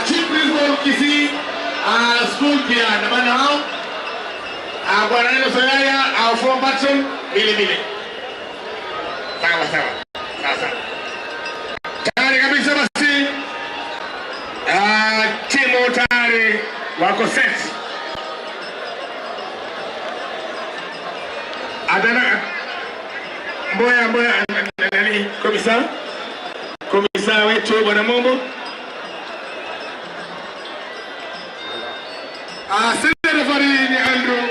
Chief Principal Kisii School pia na bana hao. Bwana Neno Soyaya au from Batson vile. Sawa. Sasa. Tayari kabisa basi. Timu tayari wako set. Adana Mboya nani komisa wetu bwana Mombo. Senior referee ni Andrew.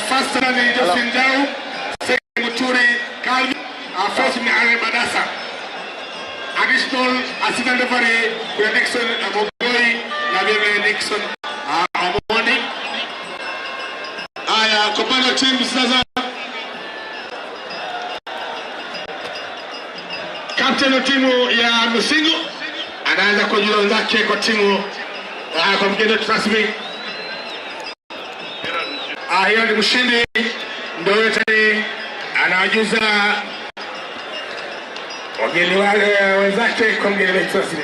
First ni Justin Jau, second Muturi Kalvi, first ni Aaron Badasa. Additional assistant referee Nixon Mogoi na vile Nixon Amoni. Aya kupanga timu sasa. Captain wa timu ya Musingo anaanza kujua wenzake kwa timu kwa mgeni rasmi. Hiyo ni mshindi ndio yote anawajuza wageni wale wenzake kwa mgeni rasmi.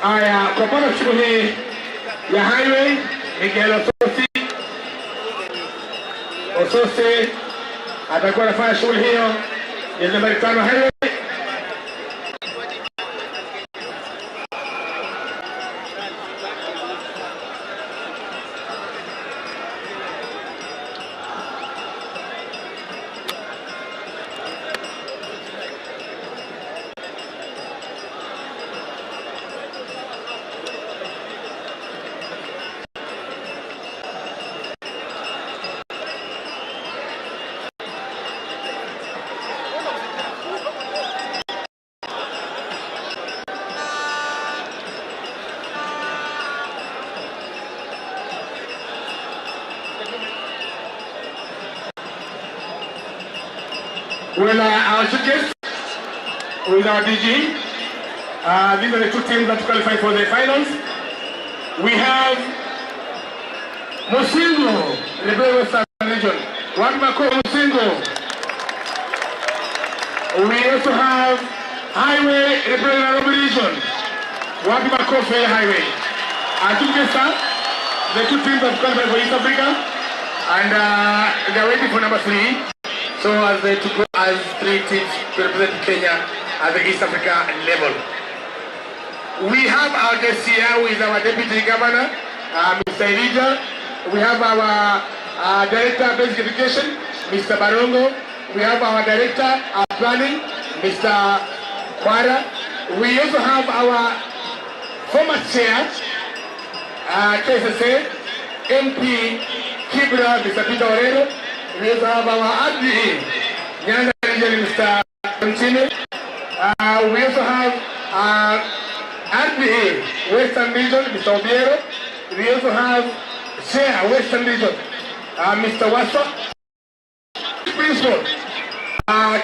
Aya kwa bwana timu hii ya Highway Miguel Osose atakuwa anafanya shughuli hiyo ya nambari 5 Highway. Well, our tickets with our DG. These are the two teams that qualify for the finals. We have Musingo, the very western region. Wambako Musingo. We also have Highway, the very Nairobi region. Wambako Fair Highway. Our tickets are the two teams that qualify for East Africa, and they are waiting for number 3. So as they to go as 3 teams to represent Kenya at the East Africa level. We have our guest here with our Deputy Governor, Mr. Elijah. We have our Director of Basic Education, Mr. Barongo. We have our Director of Planning, Mr. Kwara. We also have our former Chair, KSSA, MP Kibra, Mr. Peter Orero. We also have our RDA, Nyanda region, Mr. Continue. We also have RDA, Western region, Mr. Obiero. We also have Share, Western region, Mr. Wasa. Principal,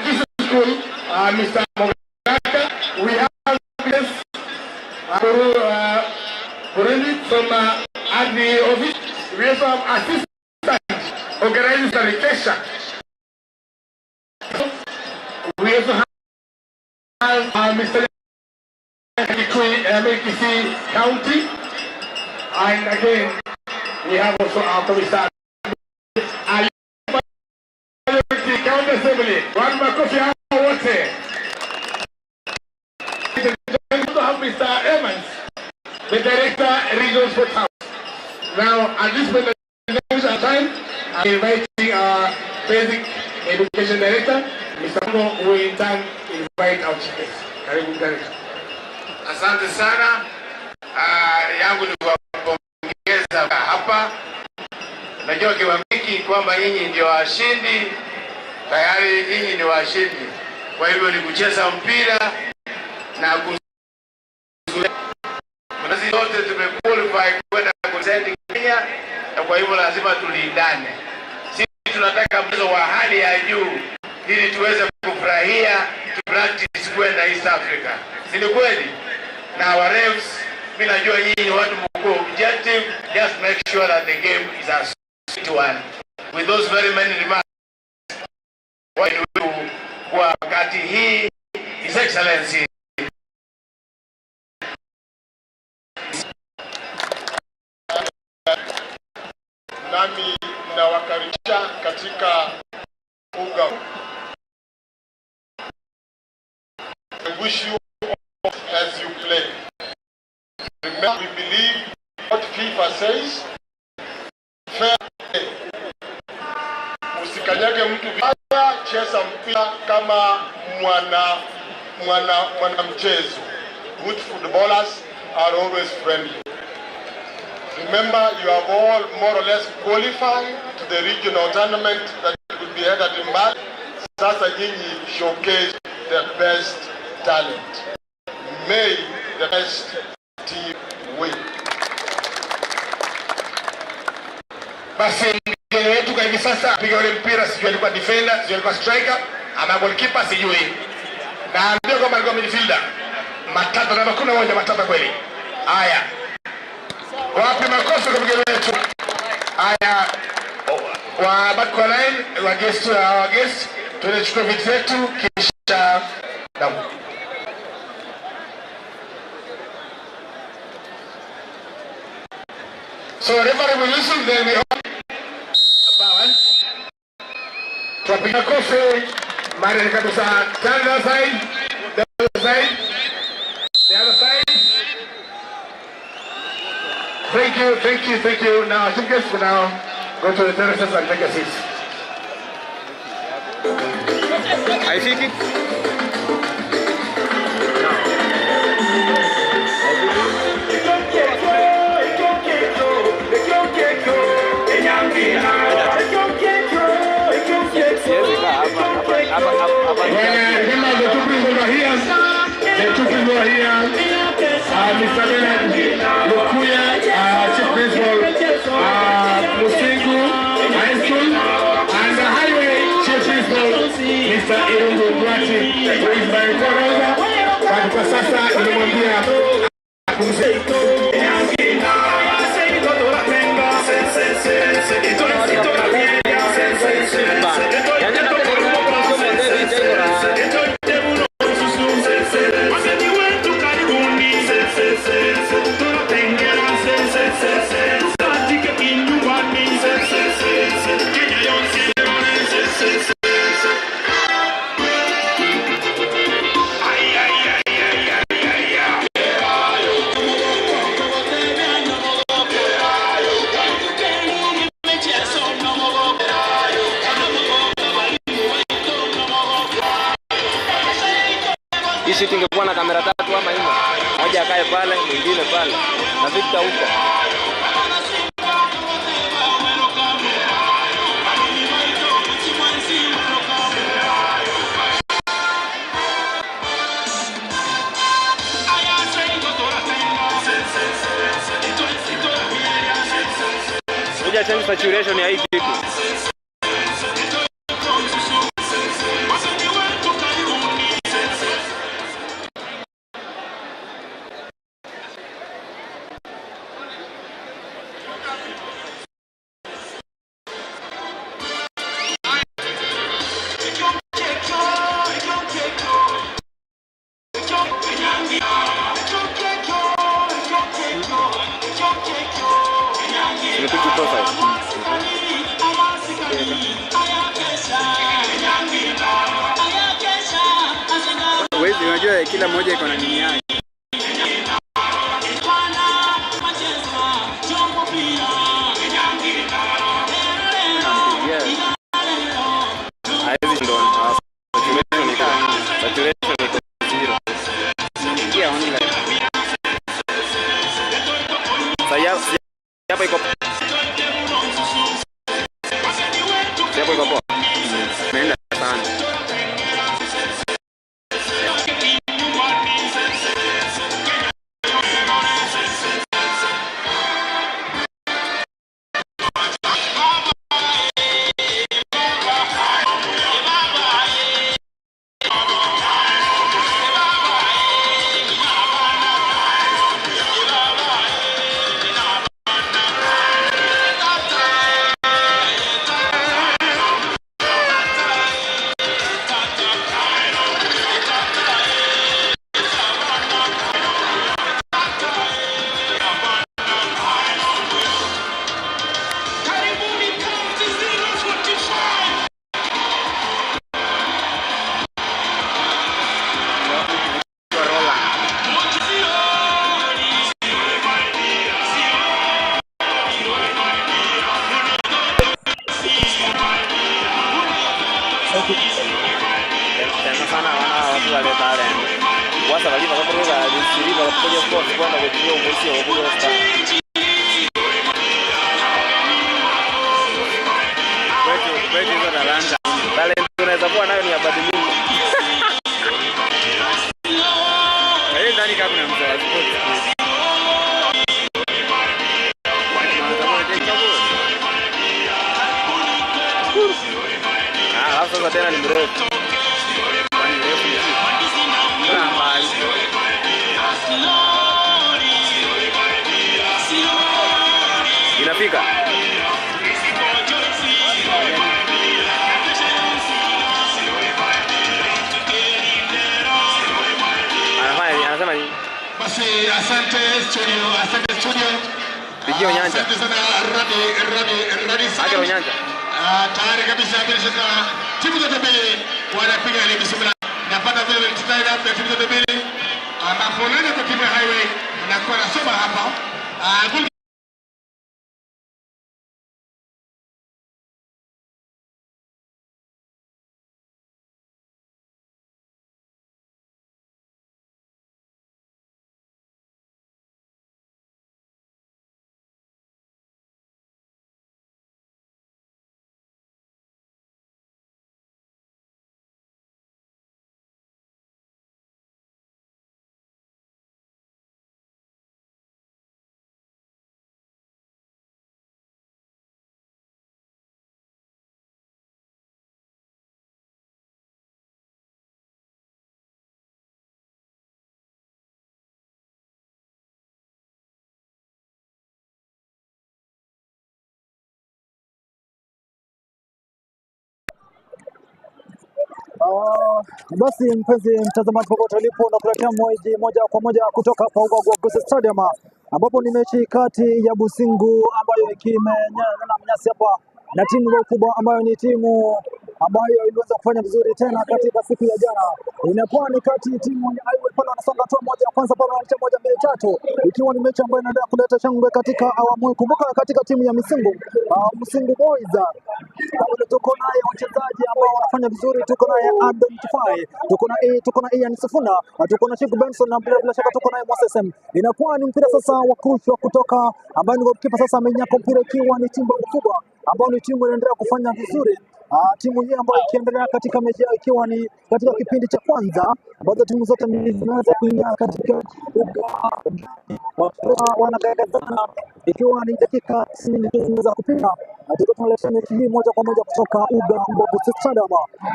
Kisa School, Mr. Mogaka. We have this Burundi from RDA office. We also have assistant organizing the Kesha. We also have Mr. Kisii County, and again we have also our Commissar County Assembly. One Makofi Water. We also have Mr. Evans, the Director Regional Sports House. Now at this point in time, I'm inviting our Basic Education Director, Mr. Mo, who in turn invite our chiefs. Karibu Director. Asante sana. Yangu ni kuwapongeza hapa. Najua kiwamiki kwamba nyinyi ndio washindi. Tayari nyinyi ni washindi. Kwa hivyo ni kucheza mpira na kuzuia. Sisi wote tumequalify kwenda kusendi Kenya, na kwa hivyo lazima tulindane. Sisi tunataka mchezo wa hali ya juu ili tuweze kufurahia practice kwenda East Africa. Si ni kweli? Na our refs, mimi najua nyinyi ni watu mkuu objective, just make sure that the game is a sweet one. With those very many remarks, kwa wakati hii His Excellency nami nawakaribisha katika uga. I wish you all as you play. Remember, we believe what FIFA says. Fair play. Usikanyage mtu vibaya, cheza mpira kama mwana mchezo. Good footballers are always friendly. Remember, you have all more or less qualified to the regional tournament that will be held at Mbale. Sasa nyinyi showcase the best talent. May the best team win. Basi mgeni wetu kwa hivi sasa apiga ule mpira, sijui alikuwa defender, sijui alikuwa striker, ama goalkeeper sijui. Na ndio kama alikuwa midfielder. Matata na makuna moja matata kweli. Haya. Wapi makofi kwa mgeni wetu? Haya. Wa back kwa line, wa guest, tunachukua viti vyetu kisha damu. So referee will listen, then we all balance. Tuwapiga kofi. Mari kabisa. Turn the other side. The other side. The other side. Thank you. Now I think guys for now go to the terraces and take a seat. I think it. Remember the two people are here. Mr. Leonard Lukuya, Chief Principal, Musingu High School, and the Highway Chief Principal, Mr. Irungu Mwati, who is my brother. But kwa sasa nilimwambia Hii tingekuwa na kamera 3 ama 4. Moja akae pale, mwingine pale. Na Victor huko. Moja change saturation ya hii kitu. Wewe unajua kila mmoja iko na nini yake. Joshua tena ni mrefu. Kwani mrefu hivi? Inafika. Anasema nini? Basi asante studio. Pigia Nyanja. Asante sana Radi Ake Nyanja. Tayari kabisa bila shaka timu zote mbili wanapiga ile bismillah. Na baada vile tutaenda hapo timu zote mbili. Ambapo nani kwa timu ya Highway anakuwa anasoma hapa. Basi mpenzi mtazamaji popote ulipo, na kuletea moja kwa moja kutoka hapa Ugogos Stadium, ambapo ni mechi kati ya Busingu ambayo ikimenyana mnyasi hapa na timu kubwa ambayo ni timu ambayo iliweza kufanya vizuri tena katika siku ya jana. Inakuwa ni kati timu ya Highway pale wanasonga tu moja kwanza pale wanacha 1-2-3, ikiwa ni mechi ambayo inaendelea kuleta shangwe katika awamu. Kumbuka katika timu ya Busingu Boys tuko naye wachezaji ambao wanafanya vizuri. Tuko naye Adam Tufai, tuko na Ian Sifuna, tuko na Chick Benson, na bila shaka tuko naye Moses M. Inakuwa ni mpira sasa wa kushwa kutoka ambaye ni goalkeeper sasa amenyaka mpira, ikiwa ni timu kubwa ambao ni timu inaendelea kufanya vizuri. Timu hii ambayo ikiendelea katika mechi yao ikiwa ni katika kipindi cha kwanza, ambazo timu zote mbili zinaweza kuingia katika wanagagazana, ikiwa ni dakika 90 za kupita. Tunaletea mechi hii moja kwa moja kutoka Ugogos Stadium.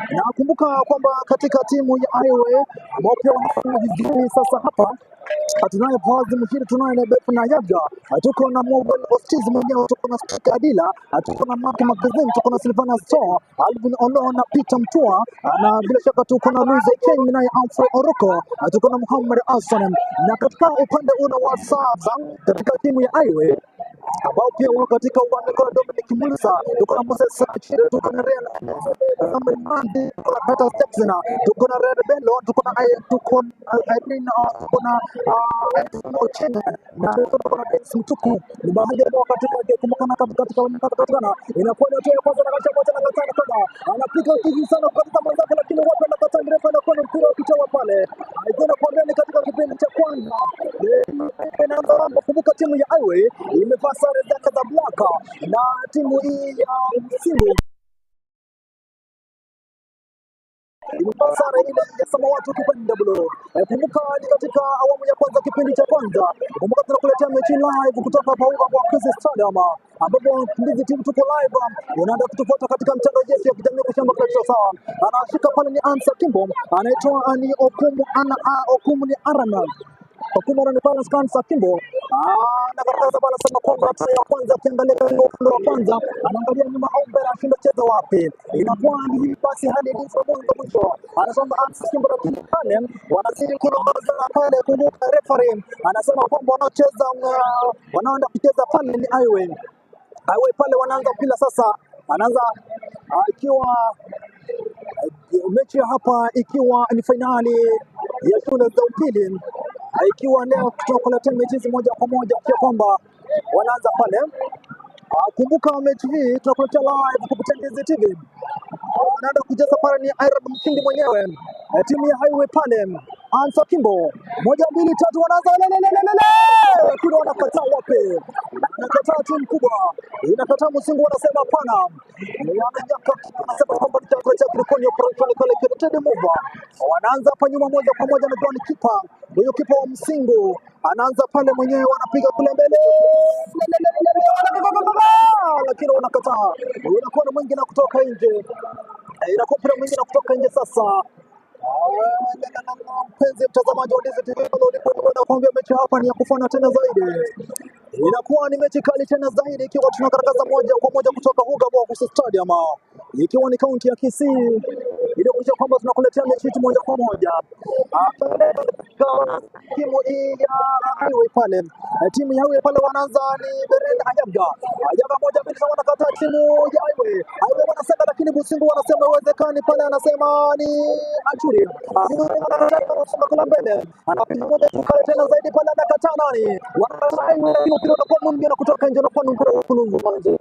Na kumbuka kwamba katika timu ya Highway ambao pia wanafanya vizuri sasa hapa, tunaye Pazi Mshiri, tunaye Nebef na Yaga, tuko na Mobile Ostiz mwenyewe, tuko na Spika Adila, tuko na Mark Magazine, tuko na Silvana Store, Alvin Olo na Peter Mtua, na bila shaka tuko na Luis King na Humphrey Oroko, tuko na Muhammad Hassan. Na katika upande wa sasa katika timu ya Highway ambao pia wako katika upande wa Dominic Mulisa, tuko na Moses Chire, tuko na Real Mandi, tuko na Peter Stexena, tuko na Red Bello, tuko na Irene, tuko na Ochene, na tuko na Dennis Mtuku. Ni baadhi ya katika kumkana katika wanapatikana. Inakuwa ni hatua ya kwanza na kacha moja na katana kama anapiga kizi sana katika manzako, lakini wapi na katana ndefu na kwa mpira ukitoa pale. Haijana kuambia ni katika kipindi cha kwanza. Kumbuka timu ya Highway imevaa sare zake za black na timu hii ya Busingu imevaa sare ile ya samawati kipindi blue. Kumbuka ni katika awamu ya kwanza kipindi cha kwanza. Kumbuka tunakuletea mechi live kutoka hapa Ugogos Stadium, ambapo hizi timu tuko live. Unaenda kutufuata katika mtandao yetu ya kijamii kushamba kwa sawa. Anashika pale ni Ansa Kimbo, anaitwa ni Okumu ni Arana. Okumu ni pale Ansa Kimbo. Na katika bala sema kwamba ya kwanza kiangalia kwa upande wa kwanza, anaangalia nyuma Ombe anashinda cheza wapi. Inakuwa ni pasi hadi mwisho. Anasema Ansa Kimbo pale wanazidi kuongoza pale. Kumbuka referee anasema kwamba wanaenda kucheza pale ni Highway pale wanaanza pila sasa. Anaanza ikiwa mechi hapa ikiwa ni finali ya shule za upili, ikiwa leo tutakuletea mechi moja kwa moja kwa kwamba wanaanza pale. Kumbuka mechi hii tunakuletea live kupitia Ndizi TV. Wanaenda kucheza pale ni Iron mshindi mwenyewe, timu ya Highway pale Ansa Kimbo 1 2 3 wanaanza kuna wanakataa wapi? Wanakataa timu kubwa, inakataa Busingu, wanasema hapana. Wanasema kwamba tutakuletea kilikuwa ni operation kale kile move. Wanaanza hapa nyuma moja kwa moja na goalkeeper. Huyo kipa wa Busingu anaanza pale mwenyewe, wanapiga kule mbele lakini wanakataa. Unakuwa na mwingine kutoka nje. Inakuwa mpira mwingine kutoka nje sasa. Mpenzi mtazamaji wa Dizi TV, ulipokuambia mechi hapa ni ya kufana tena zaidi. Inakuwa ni mechi kali tena zaidi, ikiwa tunakarakaza moja kwa moja kutoka uga wa Stadium, ikiwa ni kaunti ya Kisii, ili kuhakikisha kwamba tunakuletea mechi hii moja kwa moja. Timu hii ya Highway pale, timu ya Highway pale wanaanza ni Beren Ayaga moja mbili, wanakataa timu ya Highway. Highway wanasema, lakini Busingu wanasema uwezekani pale, anasema ni Achuri anasema kula mbele, anapiga moja tukale tena zaidi pale, anakataa nani, wanakataa Highway, mpira unakuwa mwingine kutoka nje, unakuwa ni mpira wa kulungu manje.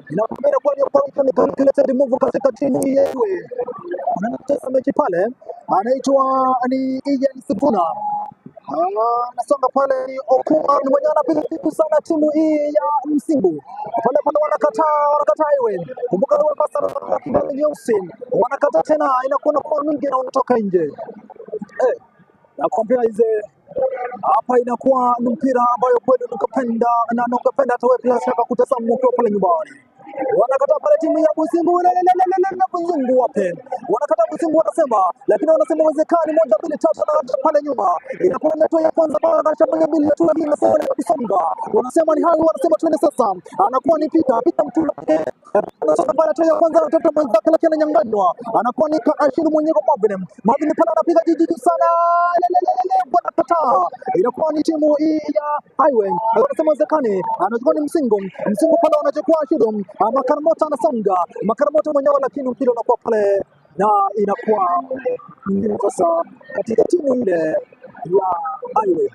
Inakuwa ni point ni calculated move katika timu hii ya Highway. Anacheza mechi pale, anaitwa ni Ian Sifuna. Anasonga pale ni Okuma, ni mwenye anapiga kitu sana timu hii ya Msimbu. Pale wanakataa Highway. Kumbuka wewe basa na kibali nyeusi. Wanakataa tena, inakuwa kwa mwingine na unatoka nje. Nakwambia hizo hapa inakuwa ni mpira ambayo kweli ungependa na ungependa hata wewe bila shaka kutazama ukiwa pale nyumbani. Wanakataa pale timu ya Busingu, Busingu wape. Wanakataa Busingu wanasema, lakini wanasema uwezekani moja mbili tatu na pale nyuma. Inakuwa ni hatua ya kwanza baada ya moja mbili hatua hii nasema ni kusonga. Wanasema ni hayo, wanasema twende sasa. Anakuwa ni pita mtu. Anasema pale hatua ya kwanza anatafuta mwenzake lakini ananyang'anywa. Anakuwa ni Ashiru mwenyewe kwa Mavin pale anapiga jiji sana. Wanakataa. Inakuwa ni timu hii ya Highway. Wanasema uwezekani. Anachukua ni Msingu pale anachukua Ashiru. Makaramoto anasonga, Makaramoto mwenyewe, lakini mpira unakuwa pale na inakuwa mwingine sasa katika timu ile ya Highway.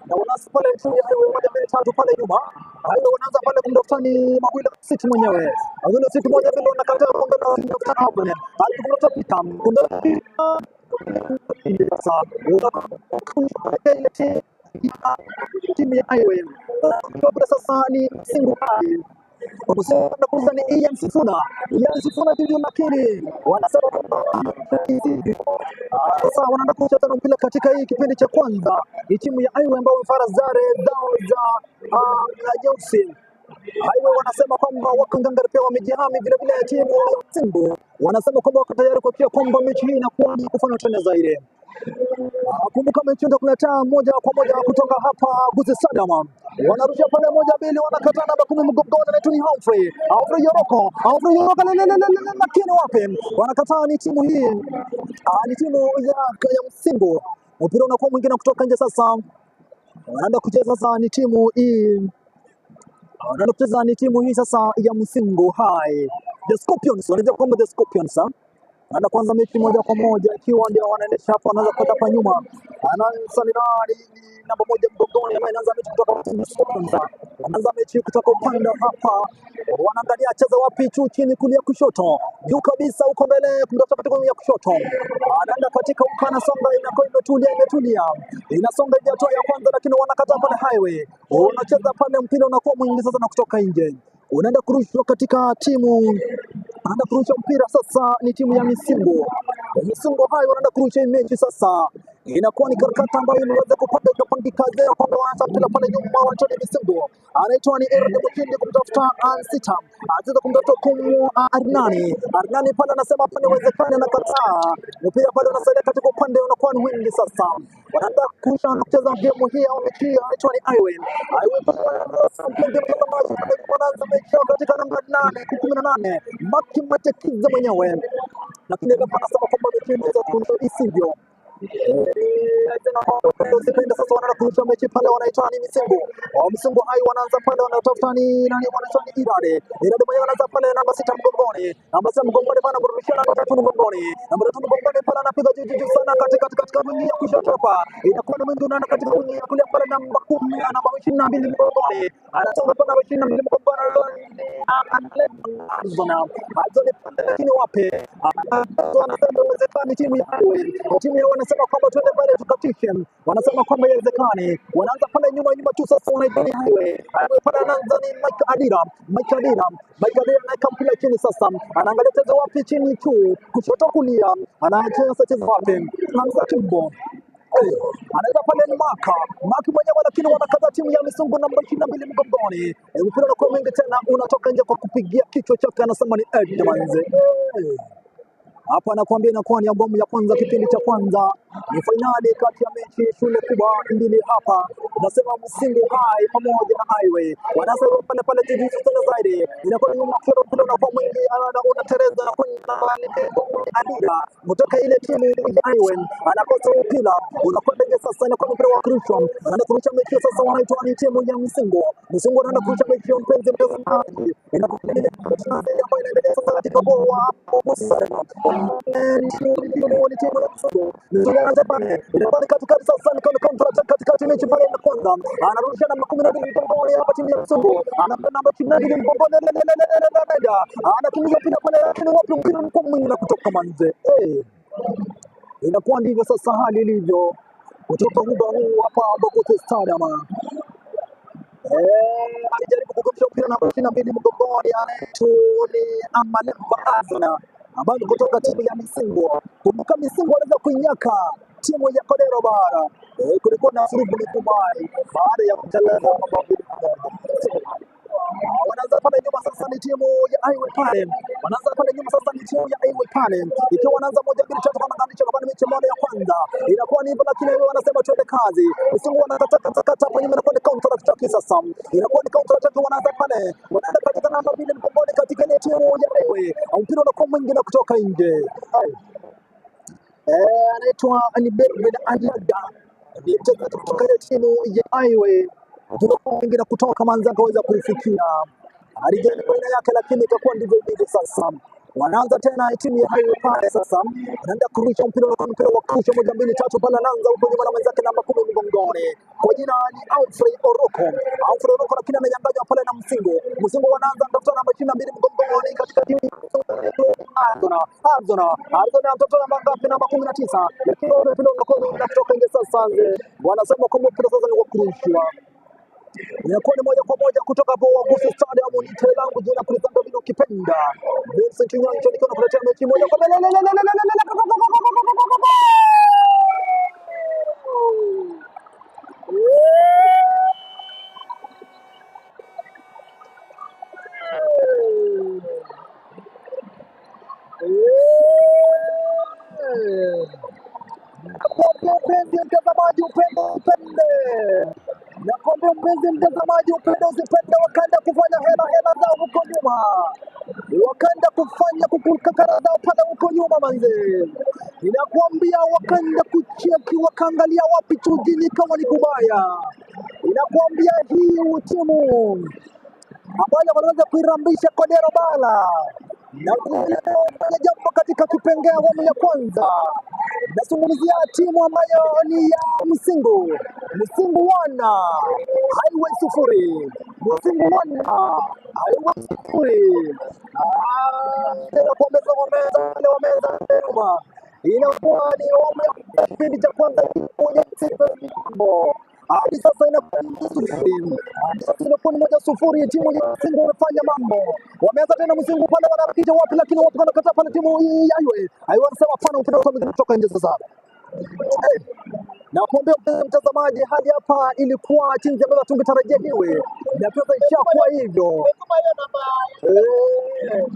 Na wanaanza pale timu ya Highway moja mbili tatu pale nyuma. Highway wanaanza pale kumtafuta ni Magwila City mwenyewe. Magwila City moja mbili wanakataa kumtafuta hapo. Alikumtafuta Pita. Sasa timu ya Highway. Kwa sasa ni Singu hai. Wakusema kuza ni Ian Sifuna ndio makini. Wanasema sasa wanaenda kucheza mpira katika hii kipindi cha kwanza. Ni timu ya Highway ambao wamefara zare zao za Jeusi. Highway wanasema kwamba wako ngangari pia wamejihami vile vile timu ya Simbu. Wanasema kwamba wako tayari kwa kwamba mechi hii inakuwa ni kufanya tena zaidi. Kumbuka mechi ndio kuleta moja kwa moja kutoka hapa Buzi Stadium. Wanarusha pale moja mbili, wanakataa namba 10 mgongoni na Tony Humphrey Yoroko lakini wapi wanakataa. Ni timu hii ni timu ya Msimbu. Mpira unakuwa mwingine kutoka nje sasa. Wanaenda kucheza sasa ni timu hii. Wanaenda kucheza ni timu hii sasa ya Msimbu High. The Scorpions, wanajua kwamba The Scorpions anaenda kwanza mechi moja kwa moja, ikiwa ndio wanaendesha hapa, anaanza kupata hapa nyuma. Anaanza ni namba 1 mgongoni, ambaye anaanza mechi kutoka kwanza. Anaanza mechi kutoka upande hapa. Wanaangalia cheza wapi, juu chini kulia kushoto. Juu kabisa huko mbele kumtafuta katika ya kushoto. Anaenda katika ukana songa, inakuwa imetulia. Inasonga ile hatua ya kwanza, lakini wanakataa pale Highway. Unacheza pale mpira unakuwa mwingi sasa na kutoka nje. Unaenda kurushwa katika timu. Anaenda kurusha mpira sasa ni timu ya Msimbu High wanaenda kurusha mechi sasa. Inakuwa ni karakata ambayo imeweza kupanga ikapangika zao kwamba wanatafuta pale nyuma wa Tony Msimbu. Anaitwa ni Aaron Mkindi kumtafuta Ansita. Anataka kumtafuta Arnani pale anasema hapa inawezekana na kataa. Mpira pale unasalia katika upande unakuwa ni wingi sasa. Wanaenda kurusha na kucheza game hii au mechi hii anaitwa ni Highway wanaanza mechi katika namba 8 Maki Matekiza mwenyewe. Lakini hapa anasema kwamba mechi inaweza kuwa isivyo. Sasa wanaenda kurusha mechi pale, wanaitwa ni Msimbu High wanaanza pale, wanatafuta ni nani, wanaitwa ni Irade mwenyewe anaanza pale namba 6 mgongoni, bana kurusha namba 3 mgongoni, pale anapiga juu sana katika dunia ya kushoto hapa. Inakuwa ni mwendo unaenda katika dunia ya kulia pale namba 10 namba 22 mgongoni, anatoka pale namba 22 mgongoni, lakini wapi anasema uwezekani timu ya Highway wanasema kwamba tuende pale tukatishe. Wanasema kwamba haiwezekani. Wanaanza pale nyuma tu sasa, wanaibani Highway pale anaanza ni Mike Adira na kampila chini sasa. Anaangalia wapi chini tu kushoto kulia, anacheza wapi Hamza Kimbo Anaweza pale ni Maki mwenyewe, lakini wanakaza timu ya Misungu namba 22 mgongoni. Mpira unakuwa mwingi tena, unatoka nje kwa kupigia kichwa chake, anasema ni Edmanze. Hapa anakuambia inakuwa ni awamu ya kwanza, kipindi cha kwanza. Ni fainali kati ya mechi shule kubwa mbili hapa. Nasema Msingu High pamoja na Highway. Wanasema pale pale jiji sana zaidi. Inakuwa ni mchezo mpira unakuwa mwingi, unatereza na kwenda Adira. Kutoka ile timu ya Highway anakosa mpira. Unakwenda sasa, inakuwa mpira wa kurusha. Anakurusha mechi sasa, wanaitwa ni timu ya Msingu. Msingu anaenda kurusha mechi ya mpenzi mtazamaji. Inakuwa ni inaendelea sasa katika boa katikati sasa, katikati mechi pale ya kwanza, anarusha namba 12 mgongoni hapa timu ya Msungu, anapewa namba 12 mgongoni, anakimbia pia pale, lakini wapi mpira mko mwingi na kutoka manze. Inakuwa ndivyo sasa hali ilivyo kutoka muda huu hapa Bogota Stadium. Alijaribu kukomesha mpira namba 22 mgongoni, anaitwa Amalemba Azana ambayo kutoka timu ya Misingu. Kumbuka Misingu anaweza kuinyaka timu ya Kodero Bara. Kulikuwa na furugu Mikumai baada ya kuteleza mabao moja. Wanaanza pale nyuma sasa ni timu ya Highway pale. Wanaanza pale nyuma sasa ni timu ya Highway pale. Ikiwa wanaanza moja mbili tatu kama ndani kwa mechi moja ya kwanza. Inakuwa ni hivyo, lakini wao wanasema tuende kazi. Misingu wanataka hapa nyuma na kwenda counter attack sasa. Inakuwa ni counter attack, wanaanza pale. Wanaanza katika namba 2 mkomboni katika ile timu ya Highway. Mpira unakuwa mwingi na kutoka nje. Anaitwa Anibebe Anyaga. Ni mchezaji kutoka ile timu ya Highway. Mwingi na kutoka manza akaweza kuifikia. Alijaribu baina yake, lakini ikakuwa ndivyo ndivyo sasa. Wanaanza tena timu ya Highway pale sasa. Wanaenda kurusha mpira wa kurusha moja mbili tatu pale, anaanza huko nyuma na mwenzake namba 10 mgongoni. Kwa jina ni Alfred Oroko. Alfred Oroko lakini amenyang'anywa pale na Msingu. Msingu wanaanza kutafuta namba 22 mgongoni katika timu Arzona mtoto namba ngapi? Namba 19. Lakini mpira unakuwa unatoka nje sasa. Wanasema kwamba mpira sasa ni wa kurushwa. Inakuwa ni moja kwa moja kutoka Bogota Stadium. Ni langu jina kulizanga vile ukipenda. Vincent Nyancho nikiwa nakuletea mechi moja kwa mtazamaji, nakwambia mpenzi mtazamaji, upende usipende, wakaenda kufanya hela zao huko nyuma, wakaenda kufanya kukakara zao pale huko nyuma manze. Inakuambia wakaenda kucheki, wakaangalia wapi chujini kama ni kubaya. Inakuambia hii timu ambayo wanaweza kuirambisha Kodero Bara na kufanya jambo katika kipengele awamu ya kwanza. Nazungumzia timu ambayo ni ya Msingu 1 Highway 0. Msingu 1 Highway 0. Wameza nyuma. Inakuwa ni awamu ya kipindi cha kwanza moja mambo. Hadi sasa inakuwa ni 1-0. Timu ya Msingu wamefanya mambo. Wameanza tena Msingu pale, wanapiga wapi, lakini wapi wanakataa pale timu hii ya Highway. Wanasema hapana, mpira kutoka nje sasa. Na kuambia mtazamaji, hadi hapa ilikuwa jinsi ambavyo tungetarajia iwe. Na pia ishakuwa hivyo.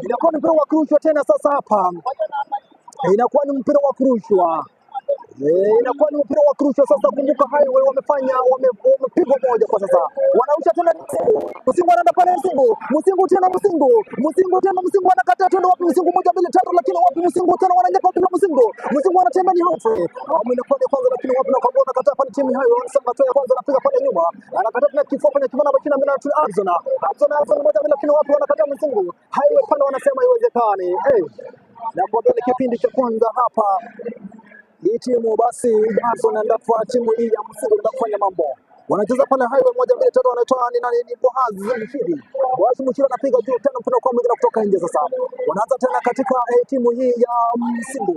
Inakuwa ni mpira wa kurushwa tena sasa hapa. Inakuwa ni mpira wa kurushwa. Inakuwa ni mpira wa kurusha sasa. Kumbuka Highway wamepigwa moja kwa sasa. Wanarusha tena Msingu anaenda pale Msingu anakataa tena wapi Msingu moja mbili tatu, lakini wapi Msingu tena wananyaka wapi Msingu anatembea ni Humphrey. Inakuwa ni kwanza, lakini wapi na kwa mbona anakataa pale timu Highway wanasema tu ya kwanza anapiga pale nyuma. Anakataa tena kifua kwenye kibana bachina mbele ya Arzona moja mbili, lakini wapi wanakataa Msingu. Highway pale wanasema haiwezekani. Na kwa vile kipindi cha kwanza hapa hii timu basi Arzona ndio timu hii ya Msingu ndio kufanya mambo. Wanacheza pale Highway moja mbili tatu, wanaitoa ni Boaz Mshidi. Boaz Mshidi anapiga juu tena, mpira kwa mwingine kutoka nje sasa. Wanaanza tena katika timu hii ya Msingu.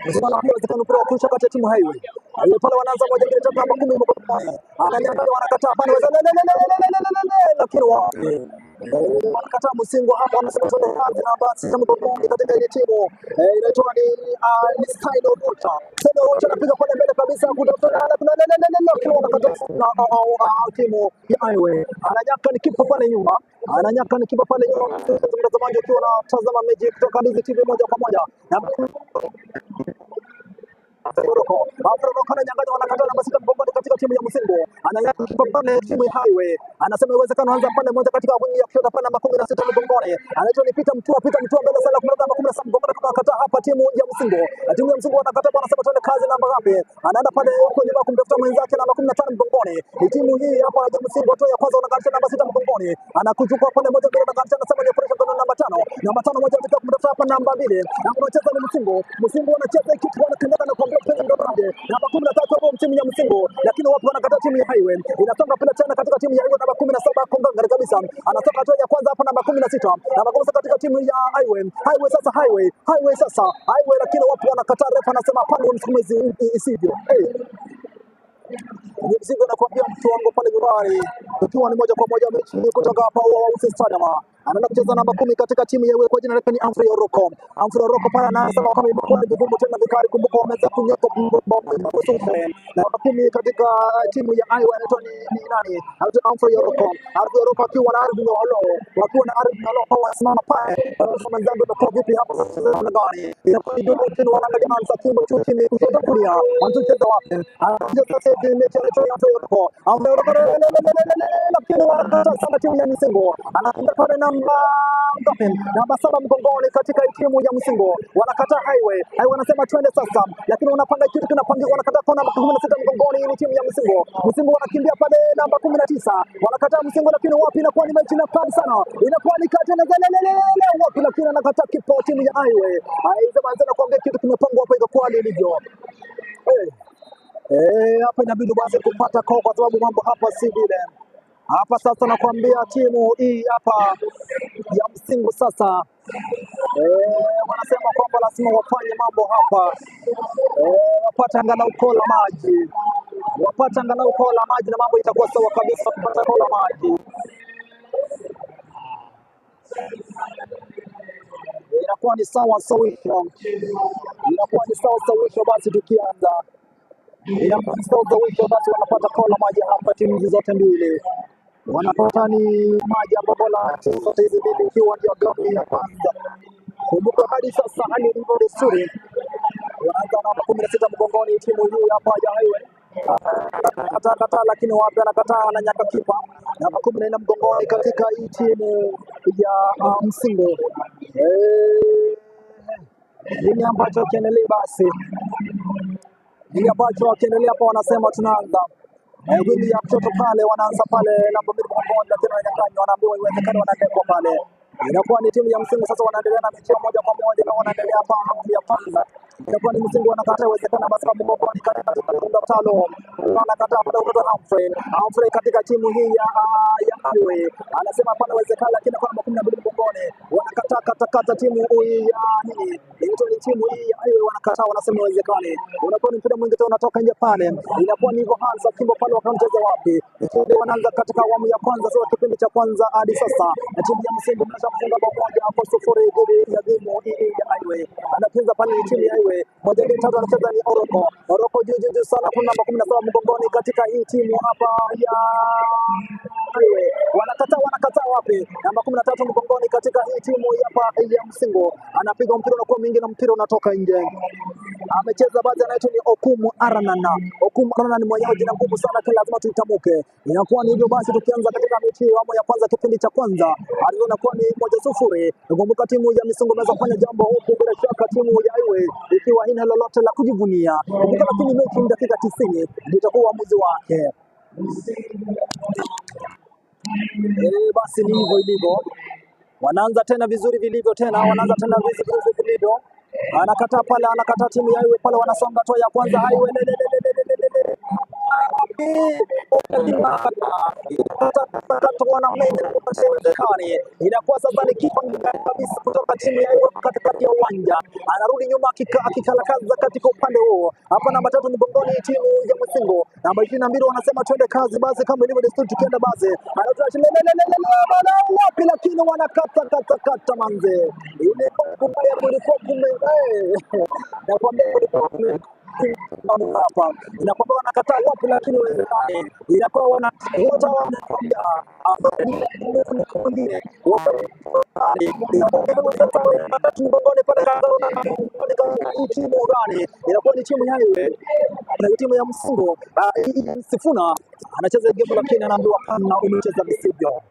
Msingu anapiga zikana mpira kurusha kati ya timu Highway. Highway pale wanaanza moja mbili tatu hapa 10 ananiambia wanakataa pale, lakini Wanakataa Msingo hapa, wanasema tuende kazi na basi kama mgongo katika ile timu inaitwa ni Style Ocha. Style Ocha anapiga pale mbele kabisa kutafuta kwa wanakataa timu ya Highway. Ananyaka ni kipa pale nyuma. Mtazamaji ukiwa unatazama mechi kutoka hizi timu moja kwa moja. Afro ananyang'anya wanakataa namba 6 mgongoni katika timu ya Msingo. Ananyaka kipa pale timu ya Highway. Anasema iwezekano anza pale moja katika wingi ya kushoto pale namba 16 mgongoni. Anaitwa ni Peter Mtua mbele sana kuna namba 17 mgongoni tunakataa hapa timu ya Msingo. Timu ya Msingo wanakataa wanasema tuende kazi namba ngapi? Anaenda pale huko nyuma kumtafuta mwenzake namba 15 mgongoni. Ni timu hii hapa ya Msingo tu ya kwanza wanakataa namba 6 mgongoni. Anakuchukua pale moja bila namba 5 anasema ni pressure kwa namba 5. Namba 5 moja anataka kumtafuta hapa namba 2. Na anacheza ni Msingo. Msingo anacheza kitu wanatendeka na kuambia pesa ndio namba 13 hapo timu ya Msingo, lakini wapo wanakataa timu ya Highway. Inasonga pale tena katika timu ya Highway namba 17 konga kabisa. Anatoka hatua ya kwanza hapa namba 16. Namba 16 katika timu ya Highway. Highway sasa, lakini wapo wanakataa, refa anasema pande msimamizi isivyo. Mzigo anakuambia mtu wangu pale nyumbani, ukiwa ni moja kwa moja mechi kutoka hapa Wausi Stadium. Anaenda kucheza namba 10 katika timu ya Highway kwa jina lake ni Humphrey Oroko. Pale anasema kama imekuwa ni vigumu tena vikali, kumbuka wameweza kunyaka namba 10 katika timu ya Highway anaitwa ni nani? Humphrey Oroko. Akiwa na ardhi hao wasimama pale. Wanasema zangu ndio vipi hapa sasa na gani? Inakuwa ndio tena wanaangalia manza kimbo chini kushoto kulia. Wanacheza wapi? Sasa hivi mechi anaitwa Humphrey Oroko. Lakini wanakataa sana timu ya Msingo. Anaenda pale namba 7 mgongoni katika timu ya Msingo. Wanakataa Highway wanasema twende sasa, lakini wanapanga kitu kinapangika, wanakataa kona namba 16 mgongoni. Ni timu ya Msingo wanakimbia pale namba 19. Wanakataa Msingo, lakini wapi, inakuwa ni mechi na kali sana, inakuwa ni kati na wapi, lakini anakataa kipa timu ya Highway. Haisema anza kuongea kitu kimepangwa hapa ikakuwa ilivyo. Hapa inabidi basi kupata kwa sababu mambo hapa si vile. Hapa sasa nakwambia timu hii hapa ya Msingo sasa wanasema kwamba lazima wafanye mambo hapa, wapate angalau kola maji, na mambo itakuwa sawa kabisa kupata kola maji. Inakuwa ni sawa sawisho, basi tukianza basi wanapata kola maji hapa timu hizi zote mbili. Wanapata ni maji ambapo la zote hizi mbili ikiwa ndio gapi ya kwanza. Kumbuka hadi sasa hali ni nzuri. Wanaanza na 16 mgongoni timu hii hapa ya Highway. Anakataa lakini wapi, anakataa, ananyaka kipa. Namba 14 mgongoni katika hii timu ya Msingo. Nini ambacho kiendelea basi? Hapa wanasema tunaanza. Wili ya mtoto pale wanaanza pale namba 2 mgongoni, lakini wananyang'anywa, wanaambiwa iwezekane wanadekwa pale. Inakuwa ni timu ya Msingo sasa wanaendelea na mechi moja kwa moja na wanaendelea hapa hapo ya kwanza. Inakuwa ni Msingo wanakataa iwezekana basi kama mgongoni katika kuunda talo. Wanakataa pale kutoka Humphrey katika timu hii ya Highway. Anasema hapana iwezekana, lakini kwa namba 12 mgongoni wanakataa katakata timu hii ya nini? Ni timu hii ya Highway wanakataa, wanasema iwezekane. Unakuwa ni mpira mwingi tu unatoka nje pale. Inakuwa ni hivyo Hansa Kimbo pale wakamcheza wapi? Ndio wanaanza katika awamu ya kwanza, sio kipindi cha kwanza hadi sasa. Na timu ya Msingo imeshafunga bao moja hapo 0 dhidi ya timu hii ya Highway. Anapinza pale ni timu ya Highway. Moja mbili tatu anacheza ni Oroko juu sana, kuna namba 17 mgongoni katika hii timu hapa ya Highway. Wanakataa wapi? Namba 13 mgongoni katika hii timu hapa ya Msingo. Anapiga mpira unakuwa mwingi na mpira unatoka nje. Amecheza baadhi anaitwa ni Okumu Aranana ni mwenyewe jina ngumu sana, kila lazima tuitamuke. Inakuwa ni hivyo basi tukianza katika mechi awamu ya kwanza kipindi cha kwanza. Aliona kuwa ni 1-0. Nakumbuka timu ya Msingo imeweza kufanya jambo huku, bila shaka timu ya Highway ikiwa haina lolote la kujivunia. Lakini mechi ni dakika 90 ndio itakuwa uamuzi wake. Basi ni hivyo ilivyo. Wanaanza tena vizuri vilivyo Anakataa timu ya Highway pale, wanasonga toa ya kwanza Highway. Inakuwa sasa ni kipa kabisa kutoka timu ya Ivory katikati ya uwanja, anarudi nyuma akikalakaza katika upande huo. Hapa namba 3 mgongoni timu ya Msingo, namba 22 wanasema twende kazi basi, kama ilivyo desturi tukienda basi, wapi lakini wanakata manze, ile kubaya kulikuwa hapa inakwamba wanakataa wapi, lakini wezekani inakuwa wanakwambia mwingine timu gani inakuwa ni timu yayo na timu ya Msingo. Sifuna anacheza game lakini anaambiwa kama umecheza visivyo.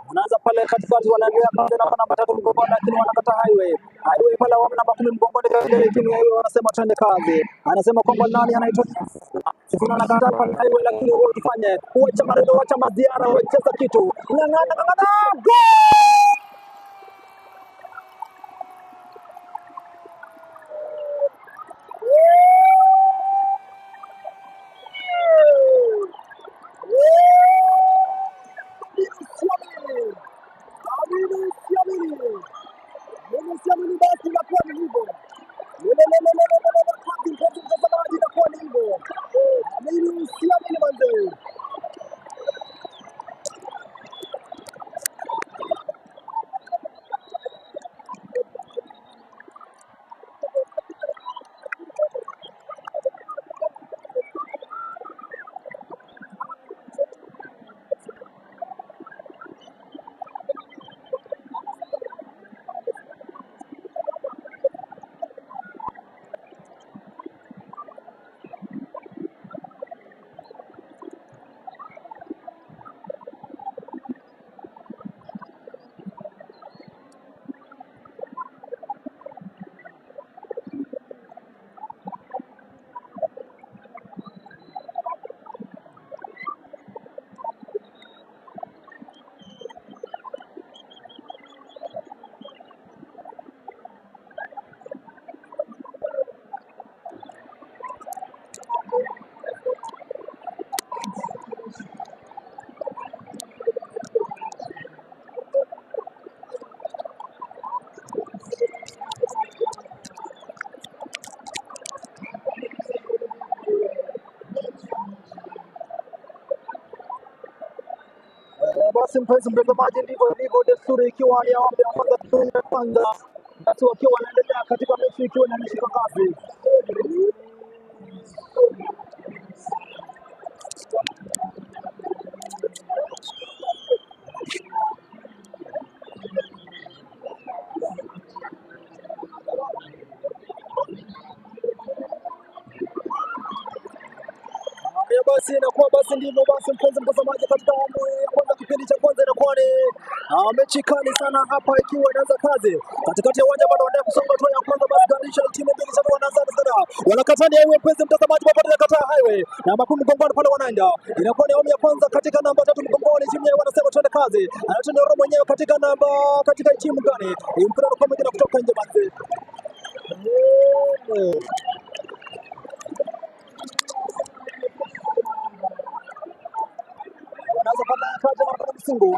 Wanaanza pale katikati, wanaendelea pale na namba 3 mgongoni, lakini wanakata Highway pale wa namba 10 mgongoni katika timu ya Highway wanasema twende kazi. Anasema kwamba nani anaitwa Sifuna anakataa pale Highway, lakini wao tufanye uacha maneno, uacha maziara, wacheza kitu ng'ang'ana basi. Mpenzi mtazamaji, ndivyo desturi, ikiwa ni awamu ya kwanza watu wakiwa wanaendelea katika mechi ikiwa inashika kasi. Basi inakuwa basi ndivyo basi, mpenzi mtazamaji, katika awamu ya kwanza, kipindi cha kwanza inakuwa ni mechi kali sana hapa, ikiwa inaanza kazi katikati ya uwanja, bado wanaendelea kusonga hatua ya kwanza. Basi Gandisha timu mbili sana wanaanza sana, wanakatania Highway, mpenzi mtazamaji, bado wanakataa Highway na makundi mgongoni pale wanaenda. Inakuwa ni awamu ya kwanza katika namba 3 mgongoni, timu yao wanasema twende kazi, anatenda roho mwenyewe katika timu gani mpira kwa mwingine kutoka nje basi. Msingo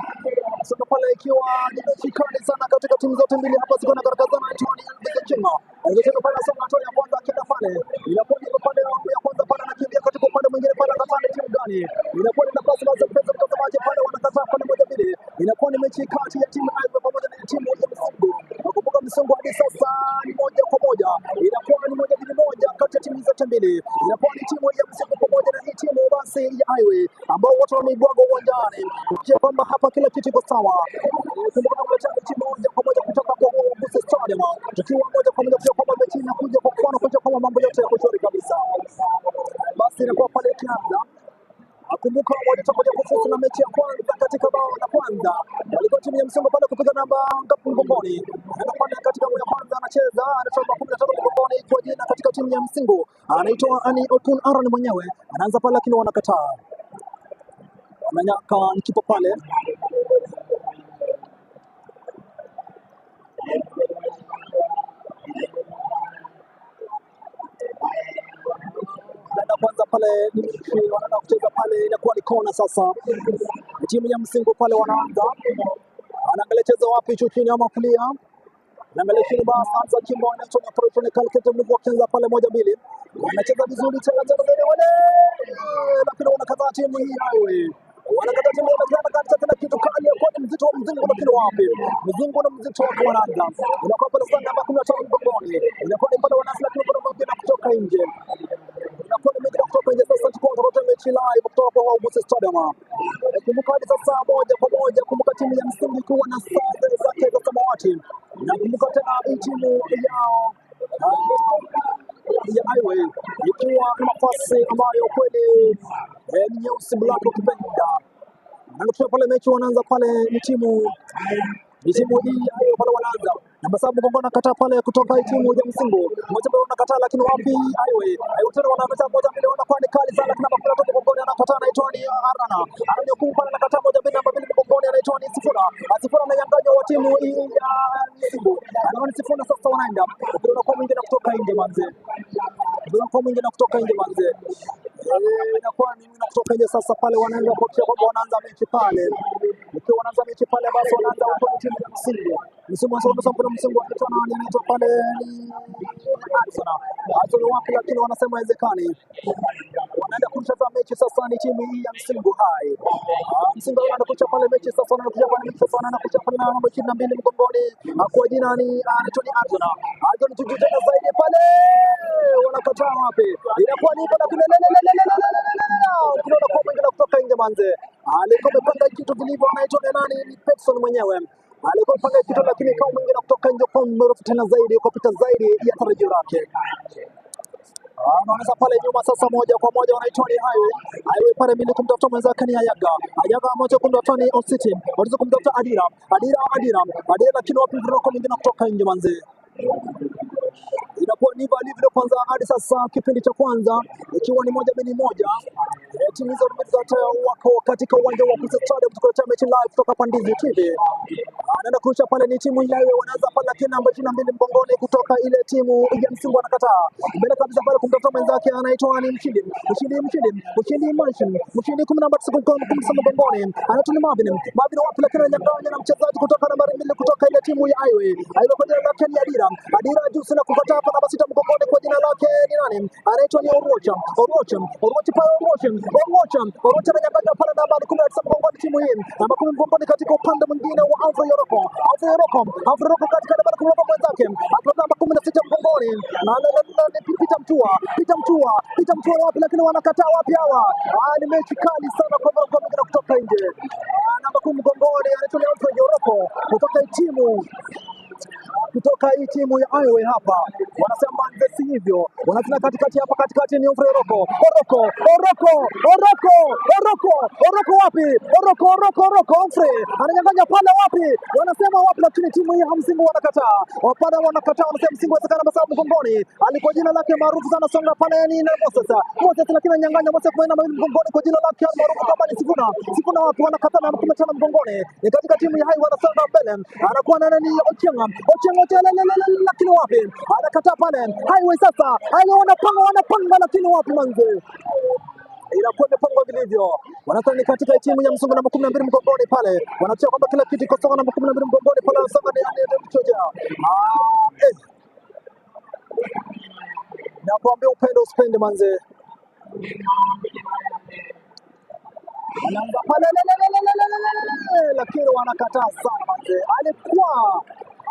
sasa pale ikiwa ni mechi kali sana katika timu zote mbili hapa, ziko na karakazana Antoine Chema anacheza pale sasa, Antoine ya kwanza akienda pale, inakuwa ni pale ya kwanza pale anakimbia katika upande mwingine pale, akatana timu gani inakuwa ni nafasi basi, mpenzi mtazamaji, pale wanakataa pale moja mbili. Inakuwa ni mechi kati ya timu Ivory pamoja na timu ya Msingo. Nakumbuka Msingo hadi sasa ni 1-1, inakuwa ni 1-1 kati ya timu zote mbili. Inakuwa ni timu ya Msingo pamoja na timu basi ya Ivory ambao wote wameibwaga uwanjani, kwa kwamba hapa kila kitu iko sawa. Kumbuka kuleta mechi moja kwa moja kutoka kwa Busse Stadium, tukiwa moja kwa moja kwa mechi inakuja kwa mfano kuja kwa mambo yote ya kushori kabisa. Basi inakuwa pale kianza. Akumbuka walitoka kufuzu na mechi ya kwanza katika bao la kwanza. Walikuwa timu ya Msingo pale kupiga namba ngapi mgongoni. Na pale katika bao ya kwanza anacheza anatoka 13 mgongoni kwa jina katika timu ya Msingu anaitwa Ani Okun Aaron mwenyewe anaanza pale, lakini wanakataa, wananyaka ni kipa pale. Kwanza pale wanaenda kucheza pale, inakuwa ni kona sasa. Timu ya Msingu pale wanaanza, anaangalia cheza wapi, chini ama kulia, anaangalia chini basi, anza kimbo anatoka pressure calculate move wakianza pale 1-2, anacheza vizuri tena wale, lakini wanakataa timu hii Highway. Wanakata timu ya Mzungu katika kitu kali kwa mzito wa Mzungu, lakini wapi Mzungu na mzito wa Wanaanza inakuwa pale sana namba 15 mbongoni, inakuwa ni pale Wanaanza, lakini kuna mwingine kutoka nje, inakuwa ni mwingine kutoka nje. Sasa tuko mechi live kutoka kwa Augusta Stadium. Kumbuka hadi sasa 1-1, kumbuka timu ya Msingi kuwa na sare zake za samawati, na kumbuka tena timu yao ya Highway ikiwa nafasi ambayo kweli ni nyeusi black ukipenda. Anakuwa pale mechi wanaanza pale ni timu hii pale wanaanza namba 7 Mgongo anakataa pale kutoka timu ya Msingu, mmoja wao anakataa, lakini wapi Highway tena wanameta 1-2, wanakuwa ni kali sana, lakini namba 13 Mgongo anakataa, anaitwa ni Arana anayokupa anakataa 1-2, namba 2 Mgongo anaitwa ni Sifuna ananyang'anya wa timu hii ya Msingu, anaona Sifuna sasa wanaenda kwa mwingine kutoka nje manze, kwa mwingine kutoka nje manze, inakuwa ni kutoka nje sasa pale wanaanza kuhakikisha kwamba wanaanza mechi pale. Ikiwa wanaanza mechi pale basi wanaanza kwa timu ya Msingu. Msimu wa sasa kuna Msingu anaitwa pale ni Arsenal wapi, lakini wanasema haiwezekani. Wanaenda kucheza mechi sasa ni timu hii ya Msingu High. Msingu anakuja pale mechi sasa, anakuja pale mechi sasa, anakuja pale na namba 22 Mgongoni, kwa jina ni Anthony Arsenal tujitana zaidi pale, wanakataa wapi, inakuwa ni pale kuna kwa mwingine kutoka nje manze, alikuwa amepanga kitu vilivyo, anaitwa nani, ni Peterson mwenyewe alikuwa amepanga kitu, lakini kama mwingine kutoka nje kwa mrefu tena zaidi, kupita zaidi ya tarajio lake. Anaanza pale nyuma sasa, 1-1 wanaitwa ni Highway pale, mimi kumtafuta mwenzake ni Ayaga moja kumtafuta ni Ositi, waweza kumtafuta Adira, lakini wapi kwa mwingine kutoka nje manze, inakuwa ni vile kwanza hadi sasa kipindi cha kwanza ikiwa ni 1-1. Timu hizo zote wako katika uwanja wa Augusta Stadium tukiletea mechi live kutoka Pandizi TV. Anaenda kurusha pale ni timu ya Highway, wanaanza pale lakini namba 22 Mgongoni kutoka ile timu ya Msingu anakataa mbele kabisa pale kumtafuta mwenzake anaitwa ni Mshindi 19 Mgongoni, anaitwa ni Marvin wapi, lakini ananyang'anya na mchezaji kutoka namba 2 kutoka ile timu ya Highway kwa jina lake ni Adira juu sana kukataa hapa namba 6 Mgongoni, kwa jina lake ni nani, anaitwa ni Orocha ananyang'anya pale namba 19 Mgongoni, timu hii namba 10 Mgongoni katika upande mwingine wa Alfa Yoroko katika namba 10 mwenzake namba 16 Mgongoni na Peter Mtua wapi, lakini wanakataa wapi hawa, ni mechi kali sana kwa mwingine kutoka nje, namba 10 Mgongoni anaitwa Alfa Yoroko kutoka hii timu ya Highway hapa, wanasema ndesi hivyo, wanafanya katikati hapa, katikati ni Oroko wapi, Humphrey ananyang'anya pale wapi, wanasema wapi, lakini timu hii ya Msingu wanakataa, wanasema Msingu wasekana masabu Mgongoni, alikuwa jina lake maarufu sana songa pale ni Moses, lakini ananyang'anya Moses kwa Mgongoni kwa jina lake maarufu kama ni Sifuna wapi, wanakataa na 15 Mgongoni, ni katika timu ya Highway wanasonga mbele, anakuwa nani Ochenga lakini wapi, anakataa pale Highway sasa, wanapanga lakini wapi manze, inakuwa imepangwa vilivyo, wanataka katika timu ya Msingu namba 12 Mgongoni pale, wanachia kwamba kila kitu iko sawa, namba 12 Mgongoni pale anasema ni mchoja, na kuambia upendo usipende manze, anaanza pale lakini wanakataa sana manze, alikuwa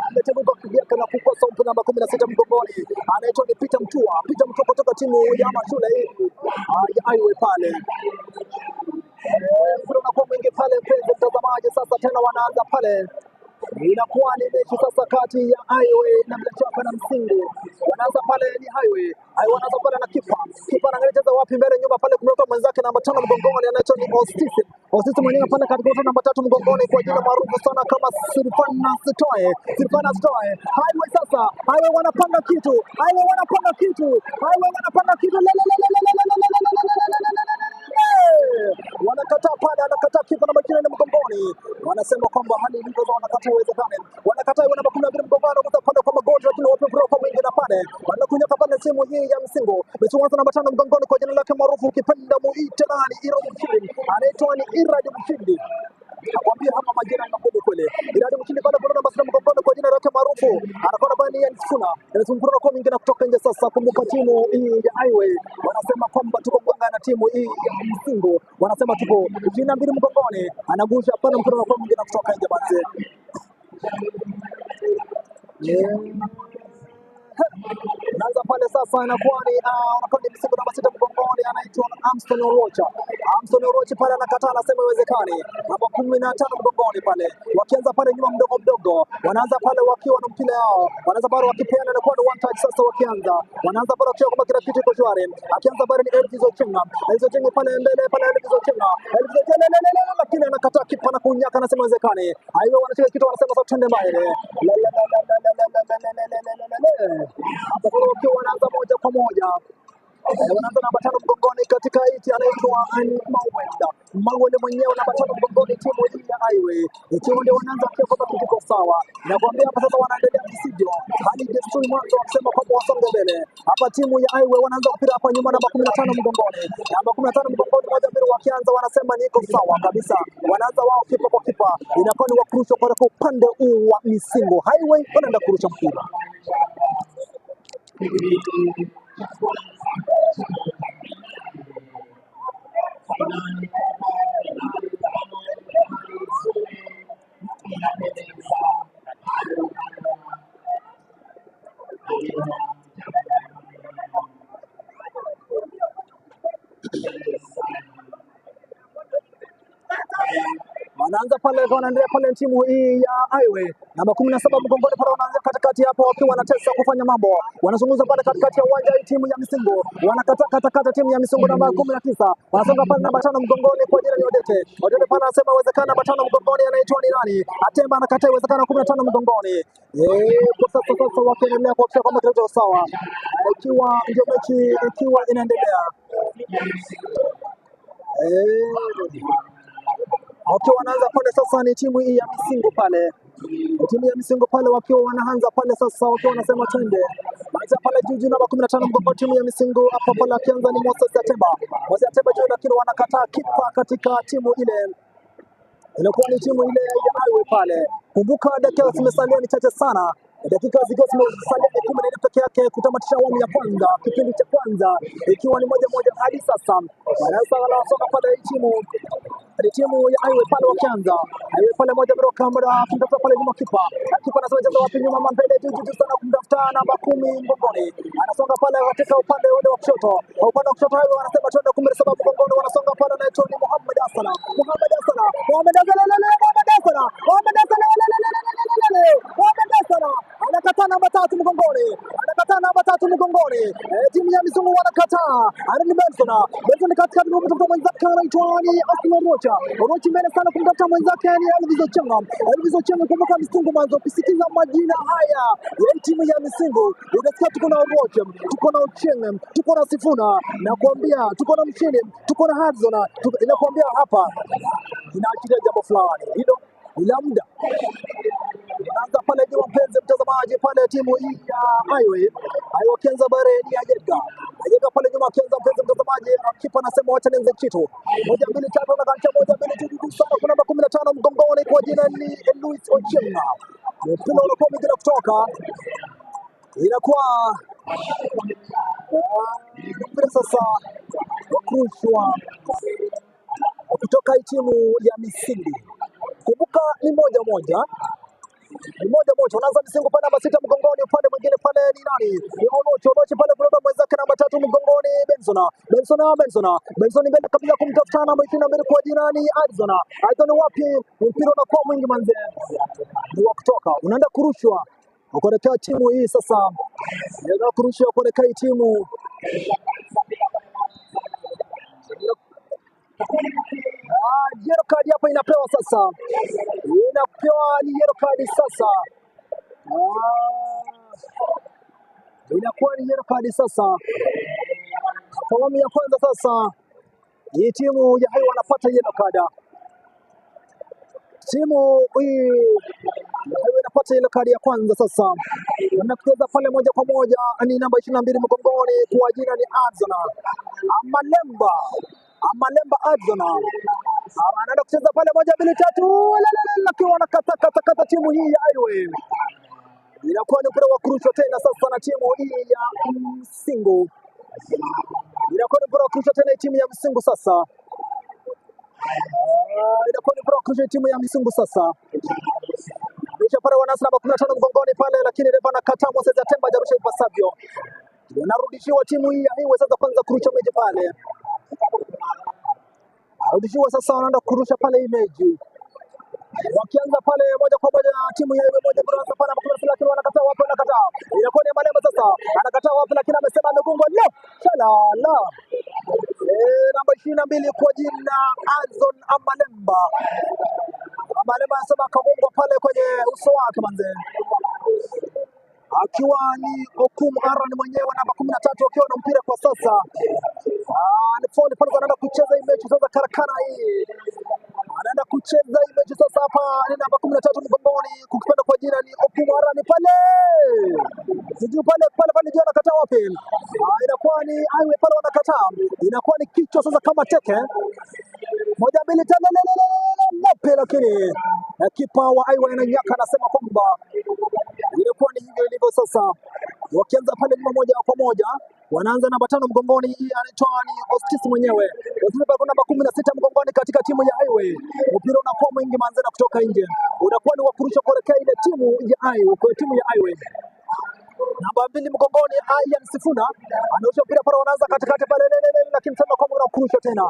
ameteguka kivyake na kukosa mtu namba 16 Mgongoni, anaitwa ni Peter Mtua kutoka timu ya shule hii ya Highway pale. Kuna kwa mwingi pale mpenzi mtazamaji, sasa tena wanaanza pale Inakuwa ni mechi sasa kati ya Highway na bila shaka na Msingu. Wanaanza pale ni Highway. Highway wanaanza pale na kipa. Kipa anaangalia wapi mbele nyuma pale kumweka mwenzake namba 5 mgongoni anaitwa ni Ostisi. Ostisi mwenyewe pale katika namba 3 mgongoni kwa jina maarufu sana kama Silvana Sitoe. Silvana Sitoe. Highway sasa. Highway wanapanga kitu. Highway wanapanga kitu. Highway wanapanga kitu. Wanakataa pale, anakataa kipa namba 4 mgongoni. Wanasema kwamba hali ilivyo wanakataa iwezekane. Wanakataa iwe namba 12 mgongoni kwa pale kwa magoti lakini wapi bro kwa mwingine pale. Wanakuja pale sehemu hii ya Msingo. Mechuanza namba 5 mgongoni kwa jina lake maarufu ukipenda muite nani Iradi Mshindi. Anaitwa ni Iradi Mshindi. Nakwambia hapa majina yanakuja kweli. Iradi Mshindi pale kwa namba 5 mgongoni kwa jina lake maarufu. Anakuwa bani ya Sifuna. Anazungumza kwa mwingine kutoka nje sasa kumbuka timu hii ya Highway. Wanasema kwamba tuko mganga na timu hii ya Msingo. Wanasema tuko 22 mgongoni. Anagusha pale mkono kwa mwingine kutoka nje basi. Naanza pale sasa inakuwa ni anakwenda Msingo namba 6 mgongoni anaitwa Amston Orocha. Amston Orocha pale anakataa anasema iwezekani. Namba 15 mgongoni pale. Wakianza pale nyuma mdogo mdogo. Wanaanza pale wakiwa na mpira wao. Wanaanza pale wakipeana na kwa one touch sasa wakianza. Wanaanza pale wakiwa kama kila kitu iko shwari. Akianza pale ni Elviso Chenga. Elviso Chenga pale mbele pale Elviso Chenga. Elviso Chenga lakini anakataa kipa na kunyaka anasema iwezekani. Hiyo wanacheka kitu wanasema sasa twende mbele. Hapo kwa wanaanza moja kwa moja. Wanaanza namba 5 mgongoni katika hiti anaitwa Mawenda. Mawenda mwenyewe namba 5 mgongoni timu hii ya Highway. Ikiwa ndio wanaanza kwa kitu sawa. Na kuambia hapa sasa wanaendelea visivyo. Hadi desturi mwanzo wakisema kwamba wasonge mbele. Hapa timu ya Highway wanaanza mpira hapa nyuma namba 15 mgongoni. Namba 15 mgongoni moja mbili wakianza wanasema niko sawa kabisa. Wanaanza wao kipa kwa kipa. Inakuwa ni wakurusha kwa upande huu wa Msingo. Highway wanaenda kurusha mpira. Wanaanza pale wanaendelea pale timu hii ya Highway. Namba 17 mgongoni pale wanaanza katikati hapo wakiwa wanatesa kufanya mambo. Wanazunguza pale katikati ya uwanja hii timu ya Msingo. Wanakata timu ya Msingo namba 19. Wanasonga pale namba 5 mgongoni kwa jina ni Odete. Odete pale anasema inawezekana namba 5 mgongoni anaitwa ni nani? Atemba anakataa inawezekana 15 mgongoni. Kwa sasa wakiendelea kuhakikisha kwamba kitu sawa. Ikiwa ndio mechi ikiwa inaendelea. Wakiwa wanaanza pale sasa ni timu hii ya Msingo pale. Timu ya Msingo pale wakiwa wanaanza pale sasa wakiwa wanasema twende. Baada pale juu namba 15 mgongo timu ya Msingo hapo pale akianza ni Moses Atemba. Moses Atemba juu lakini wanakataa kipa katika timu ile. Inakuwa ni timu ile ya Highway pale. Kumbuka dakika zimesalia ni chache sana. Dakika zikiwa zimesalia 10 peke yake kutamatisha awamu ya kwanza, kipindi cha kwanza ikiwa ni moja hadi sasa. Wanaanza wanasonga pale timu ya Highway pale wakianza. Highway pale moja mbele kamera kumtafuta pale nyuma kipa. Kipa anasema jaza wapi nyuma mbele juu sana kumtafuta namba 10 mgongoni. Anasonga pale katika upande ule wa kushoto. Kwa upande wa kushoto Highway wanasema twende 17 mgongoni wanasonga pale na Tony Mohamed Hassan. Mohamed Hassan anakataa namba 3 mgongoni. Anakataa namba 3 mgongoni. Timu ya Msingo wanakataa. Aaron Benson katika kumtafuta mwenzake anaitwa ni Asma Rocha. Rocha mbele sana kumtafuta mwenzake ni Elviso Chenga. Elviso Chenga kumbuka Msingo mwanzo kusikiza majina haya ya timu ya Msingo. Unasikia tuko na Rocha, tuko na Chenga, tuko na Sifuna na kuambia tuko na Mshini, tuko na Hudson. Inakuambia hapa inaashiria jambo fulani. Hilo ila muda anaanza pale juu mpenzi mtazamaji pale timu hii ya Highway. Highway kianza bare ni Ajega pale nyuma kianza mpenzi mtazamaji kipa anasema wacha nianze kitu. 1 2 3 na kancha 1 2 3 sana kuna namba 15 mgongoni kwa jina ni Louis Ochenga. Mpira unakuwa mwingine kutoka. Inakuwa mpira sasa wakushwa kutoka timu ya Misindi. Kumbuka ni moja Onocho anaanza Misingo pale namba 6 mgongoni, upande mwingine pale ni nani? Ni Onocho pale kuloba mwenzake namba 3 mgongoni, Benson mbele kabla kumtafuta namba 22 kwa jirani Adzona wapi? Mpira unakuwa mwingi manze. Ni wa kutoka. Unaenda kurushwa. Kuelekea timu hii sasa. Unaenda kurushwa kuelekea timu. Yellow card hapa inapewa sasa. Inapewa ni yellow card sasa. Inakuwa ni yellow card sasa. Awamu ya kwanza sasa. Hii timu ya Highway wanapata yellow card. Timu hii Highway inapata yellow card ya kwanza sasa. Wanakucheza pale moja kwa moja ni namba 22 mgongoni kwa jina ni Adzona. Amalemba Adzona. Anaenda kucheza pale 1-2-3 lakini wanakata timu hii ya Highway. Inakuwa ni mpira wa kurusha tena sasa na timu hii ya Msingo. Inakuwa ni mpira wa kurusha tena timu ya Msingo sasa. Inakuwa ni mpira wa kurusha timu ya Msingo sasa. Kisha pale wanasa namba 15 mgongoni pale lakini refa anakataa Moses Atemba jarusha ipasavyo. Wanarudishiwa timu hii ya Highway sasa kwanza kurusha meji pale. Rudishiwa sasa wanaenda kurusha pale image. Wakianza pale moja kwa moja timu ya Highway moja kwa moja pale lakini wanakataa wapi wanakataa. Inakuwa ni Malemba sasa. Anakataa wapi lakini amesema amegongwa leo. Shalala. Namba 22 kwa jina Azon Amalemba. Amalemba anasema akagongwa pale kwenye uso wake manze. Akiwa ni Okumu Aron mwenyewe namba 13 akiwa na mpira kwa sasa. Ni foul pale anaenda kucheza mechi sasa karakana hii. Anaenda kucheza mechi sasa hapa ni namba 13 mgongoni kukipenda kwa jina ni Okumu Aron pale. Sijui pale jana anakataa wapi. Inakuwa ni Highway pale wanakataa. Inakuwa ni kichwa sasa kama teke. 1-2-3 mope lakini kipa wa Highway ananyaka anasema kwamba ilikuwa ni hivyo ilivyo sasa. Wakianza pale nyuma moja kwa moja, wanaanza namba 5 mgongoni, anaitwa ni Ostis mwenyewe. Ostis kwa namba 16 mgongoni katika timu ya Highway. Mpira unakuwa mwingi manzana kutoka nje. Unakuwa ni wakurusha kuelekea ile timu ya Highway, kwa timu ya Highway. Namba 2 mgongoni Ian Sifuna. Anaosha mpira pale wanaanza katikati pale lakini tena kwa mwana kurusha tena.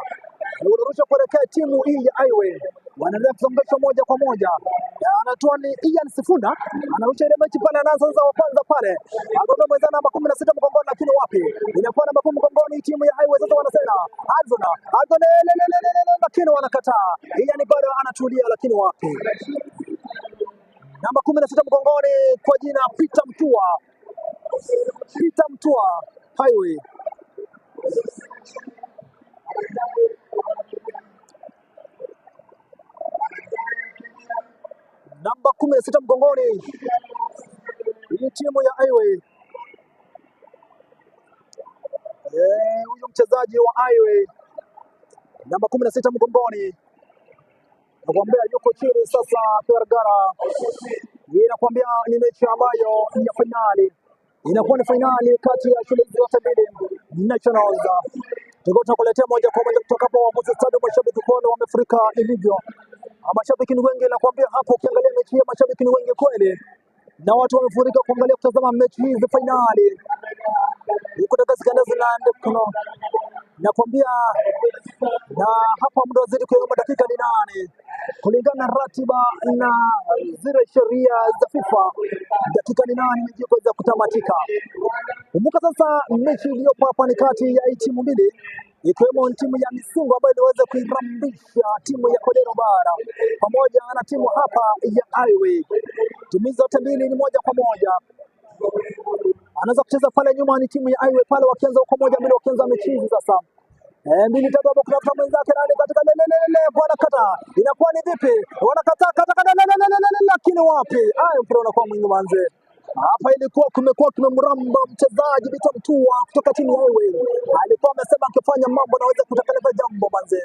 Unarusha kuelekea timu hii ya Highway. Wanaendelea kusongesha moja kwa moja. Anatoa ni Ian Sifuna. Anarusha ile mechi pale anaanza wa kwanza pale. Agonga mwenzana namba 16 mgongoni lakini wapi? Inakuwa namba 10 mgongoni timu ya Highway sasa wanasema Adzona lakini wanakataa. Ian bado anatulia lakini wapi? Namba 16 mgongoni kwa jina Peter Mtua Highway. Namba 16 mgongoni hii timu ya Highway. Huyu mchezaji wa Highway namba 16 mgongoni nakwambia yuko chini sasa Pergara. Inakwambia ni mechi ambayo ni ya finali. Inakuwa ni finali kati ya shule zote mbili Nationals. Tutakuletea moja kwa moja kutoka hapo Wabuzi Stadium. Mashabiki wale wamefurika ilivyo. Mashabiki ni wengi nakwambia hapo, ukiangalia mechi hii mashabiki ni wengi kweli. Na watu wamefurika kuangalia kutazama mechi hii za finali. Huko dakika zinaenda kuna nakwambia na hapa muda wazidi kwa dakika ni 8. Kulingana na ratiba na zile sheria za FIFA dakika ni 8 mechi kuweza kutamatika. Kumbuka sasa mechi iliyopo hapa ni kati ya timu mbili ikiwemo timu ya Misingo ambayo inaweza kuirambisha timu ya Kodero Bara pamoja na timu hapa ya Highway. Timu zote mbili ni moja kwa moja. Anaanza kucheza pale nyuma ni timu ya Highway pale wakianza kwa moja mbele wakianza mechi hizi sasa. Mbili tatu hapo kuna mwenzake nani katika bwana kata. Inakuwa ni vipi? Wanakataa lakini wapi? Mpira unakuwa mwingi manze. Hapa ilikuwa kumekuwa kimemramba mchezaji Vito Mtua kutoka timu ya Highway. Alikuwa amesema akifanya mambo naweza kutekeleza jambo manze.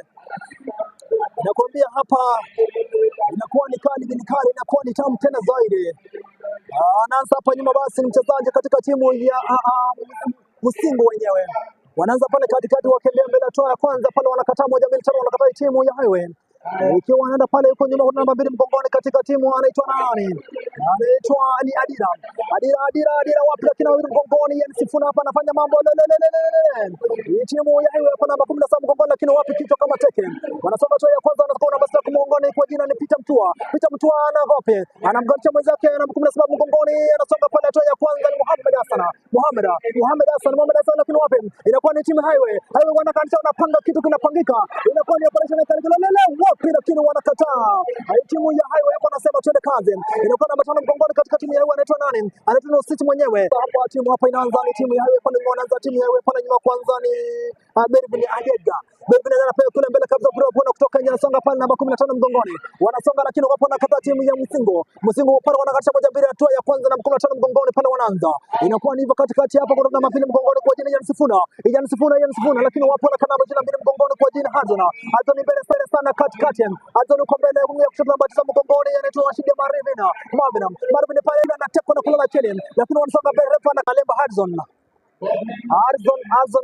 Nakwambia hapa inakuwa ni kali inakuwa ni tamu tena zaidi. Anaanza hapa nyuma basi mchezaji katika timu ya Msingo wenyewe. Wanaanza pale katikati wakiendea mbele hatua ya kwanza pale wanakataa 1-2-5 wanakataa timu ya Highway. ikiwa anaenda pale yuko nyuma kuna namba 2 mgongoni katika timu anaitwa nani? Anaitwa ni Adira wapi lakini wawili mgongoni yani Sifuna hapa anafanya mambo hii timu ya Highway hapa namba 17 mgongoni lakini wapi kichwa kama teke. Wanasoma tu ya kwanza wanatoka namba 6 mgongoni kwa jina ni Peter Mtua ana gope. Anamgonga mwenzake namba 17 mgongoni anasonga pale hatua ya kwanza ni Mohamed Hassan lakini wapi? Inakuwa ni timu Highway wanakanisha wanapanga kitu kinapangika. Inakuwa ni operation ya wapi lakini wanakataa. Timu ya Highway hapa anasema twende kazi. Inakuwa namba 5 mgongoni katika timu ya Highway anaitwa nani? Anaitwa City mwenyewe. Hapa timu hapa inaanza ni timu ya Highway pale inaanza timu ya Highway pale nyuma kwanza ni Bervin Ayega. Bervin anapea kule mbele kabisa kuna kutoka nje anasonga pale namba 15 mgongoni. Wanasonga lakini wapo wanakataa timu ya Msingo pale wanakataa moja mbili hatua ya kwanza namba 15 mgongoni pale wanaanza. Inakuwa ni hivyo katikati hapa kuna namba 2 mgongoni kwa jina ya Sifuna lakini wapo wanakataa namba 2 mgongoni kwa jina Hazona. Hazona mbele sana katikati. Hazona uko mbele ya kushoto namba 9 mgongoni anaitwa Rashid Marvin pale anatekwa na kulala chini lakini wanasonga mbele refa na Kalemba Harzon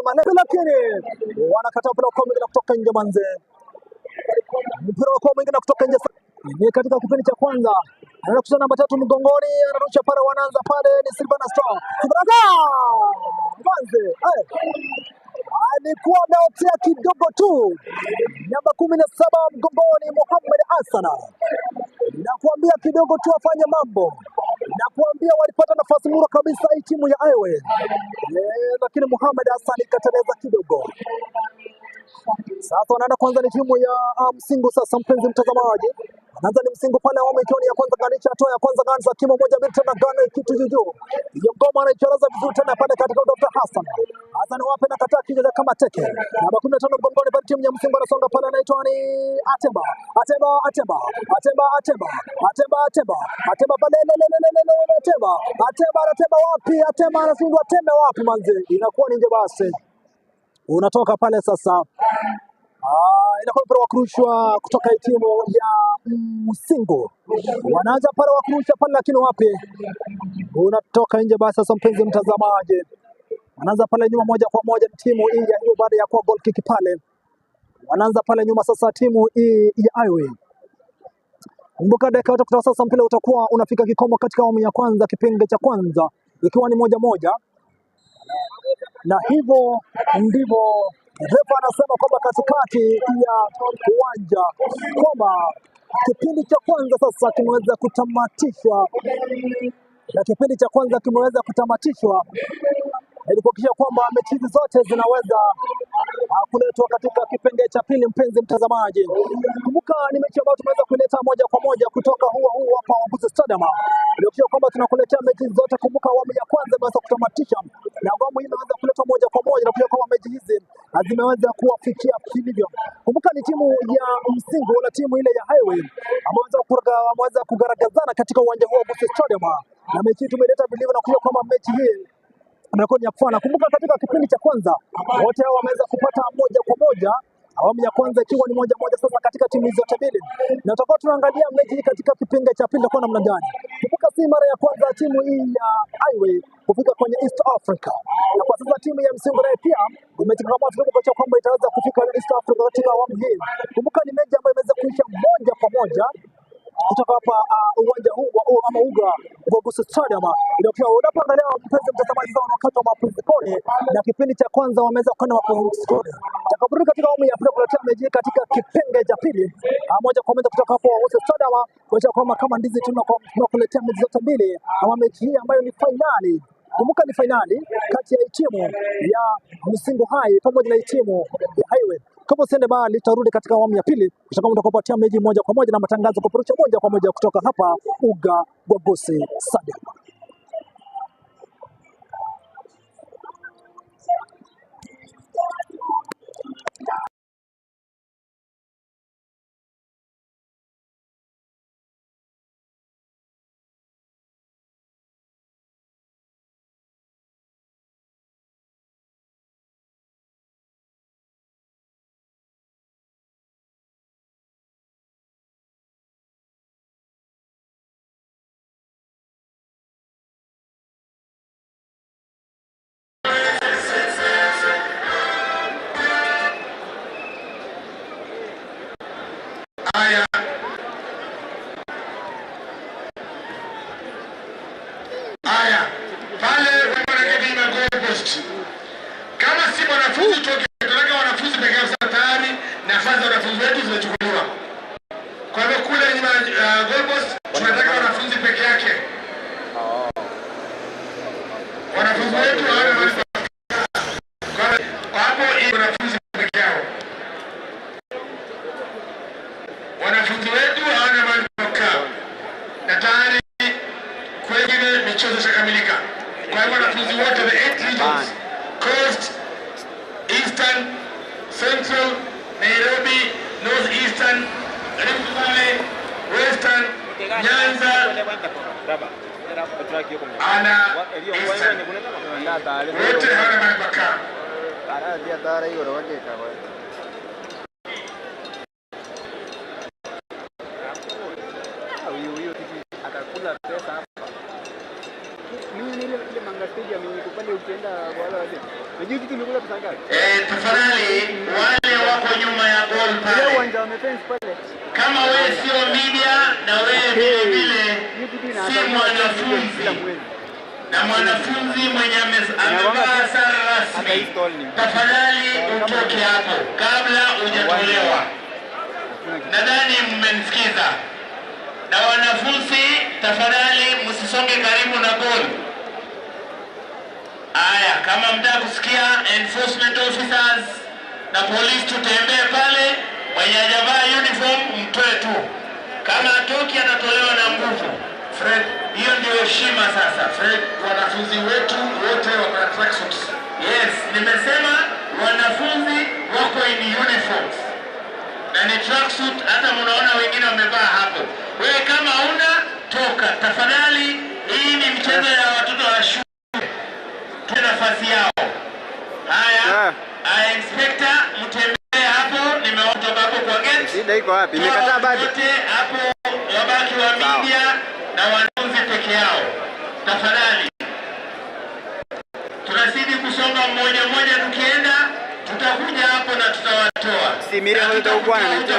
Manebe lakini wanakataa mpira kwa mwingine kutoka nje manze. Mpira kwa mwingine kutoka nje ni katika kipindi cha kwanza. Anakusha namba 3 mgongoni anarusha pale wanaanza pale ni Silvana Store. Manze. Alikuwa ameotea kidogo tu. Namba 17 mgongoni Mohamed Hassan. Nakuambia kidogo tu afanye mambo. Nakuambia walipata nafasi nzuri kabisa hii timu ya Highway. Lakini Mohamed Hassan ikateleza kidogo. Sasa wanaenda kwanza ni timu ya Msingo sasa mpenzi mtazamaji. Anaanza ni Msingo pale awamu ikiwa ni ya kwanza ganisha hatua ya kwanza ganza kimo moja mbili tena gana kitu juu. Hiyo ngoma anaicharaza vizuri tena pale katika Dr. Hassan. Hassan wapi na kataa kija kama teke. Namba 15 mgongoni pale timu ya Msingo anasonga pale anaitwa ni Atemba pale Atemba wapi? Atemba anashindwa Atemba wapi manze? Inakuwa ni nje basi. Unatoka pale sasa. Inakuwa mpira wa kurushwa kutoka timu ya Msingo. Wanaanza pale wa kurusha pale lakini wapi? Unatoka nje basi sasa mpenzi mtazamaji. Wanaanza pale nyuma moja kwa moja timu hii ya hiyo baada ya kuwa goal kick pale. Wanaanza pale nyuma sasa timu hii ya Highway. Kumbuka dakika yote kutoka sasa mpira utakuwa unafika kikomo katika awamu ya kwanza kipindi cha kwanza ikiwa ni 1-1. Na hivyo ndivyo refa anasema kwamba katikati ya uwanja kwamba kipindi cha kwanza sasa kimeweza kutamatishwa ili kuhakikisha kwamba mechi zote zinaweza kuletwa katika kipengele cha pili mpenzi mtazamaji. Kumbuka ni mechi ambayo tumeweza kuleta moja kwa moja kutoka huu hapa Wambuzi Stadium. Ndio kwamba tunakuletea mechi zote. Kumbuka awamu ya kwanza imeweza kutamatisha na awamu hii imeweza kuletwa moja kwa moja na pia kwamba mechi hizi zimeweza kuwafikia vilivyo. Kumbuka ni timu ya Msingo na timu ile ya Highway wameweza kugaragazana katika uwanja huu wa Wambuzi Stadium. Na mechi tumeleta vilivyo na kujua kwamba mechi hii amekuwa ni ya kufana. Kumbuka katika kipindi cha kwanza wote hao wameweza kupata moja kwa moja. Awamu ya kwanza ikiwa ni 1-1 sasa katika timu zote mbili. Na tutakuwa tunaangalia mechi hii katika kipindi cha pili kwa namna gani. Kumbuka si mara ya kwanza timu hii ya Highway kufika kwenye East Africa. Na kwa sasa timu ya Msingo nayo pia imechangamka kidogo kwa kwamba itaweza kufika East Africa katika awamu hii. Kumbuka ni mechi ambayo imeweza kuisha moja kwa moja kutoka hapa uwanja huu ama uga wa Wambuzi Stadium. Ndio pia unapoangalia mpenzi mtazamaji sana wakati wa mapumzikoni na kipindi cha kwanza wameweza kwenda mapumzikoni. Takaburudi katika awamu ya pili kuletea mechi katika kipenge cha pili moja kwa moja kutoka hapo Wambuzi Stadium kuacha kwamba kama ndizi tunakuletea mechi zote mbili ama mechi hii ambayo ni finali. Kumbuka ni finali kati ya timu ya Msingo High pamoja na timu ya Highway. Kama usiende bali tarudi katika awamu ya pili tutakuwa tunakupatia mechi moja kwa moja na matangazo kupeperusha moja kwa moja kutoka hapa uga wa Wambuzi Stadium. wanafunzi toke, tunataka wanafunzi pekee yao tayari, nafasi za wanafunzi wetu zimechukuliwa. Kwa hivyo kule nyuma goalpost tunataka wanafunzi pekee yake. Wanafunzi wetu hawana mahali pa kukaa. Hapo hii wanafunzi pekee yao. Wanafunzi wetu hawana mahali pa kukaa. Na tayari kwengine michezo ishakamilika. Kwa hivyo wanafunzi wote the 8 regions, Coast, Eastern, Central, Nairobi, North Eastern, Rift Valley, Western, Nyanza, ana Eastern. Wote hawana mahali pa kukaa. Tafadhali wale wako nyuma ya goal pale, kama wewe sio media na wewe vile vile si mwanafunzi na mwanafunzi mwenye amevaa sare rasmi, tafadhali utoke hapo kabla hujatolewa. Nadhani mmenisikiza. Na wanafunzi tafadhali msisonge karibu na goal. Aya, kama mtaka kusikia enforcement officers na police tutembee pale, mwenye hajavaa uniform mtoe tu. Kama atoki atatolewa na nguvu. Fred, hiyo ndio heshima sasa. Fred, wanafunzi wetu wote wako na tracksuits. Yes, nimesema wanafunzi wako in uniforms. Na ni tracksuit, hata mnaona wengine wamevaa hapo. Wewe kama una toka, tafadhali. Hii ni mchezo ya watoto wa shule. Tuna nafasi yao. Haya, inspector mtembee hapo, nimeondoka hapo kwa gate. Shida iko wapi? Nimekataa bado. Wote hapo wabaki wa media na wanafunzi peke yao. Tafadhali. Tunazidi kusonga mmoja mmoja, tukienda tutakuja hapo na tutawatoa. Si Miriam ndio bwana na njoo.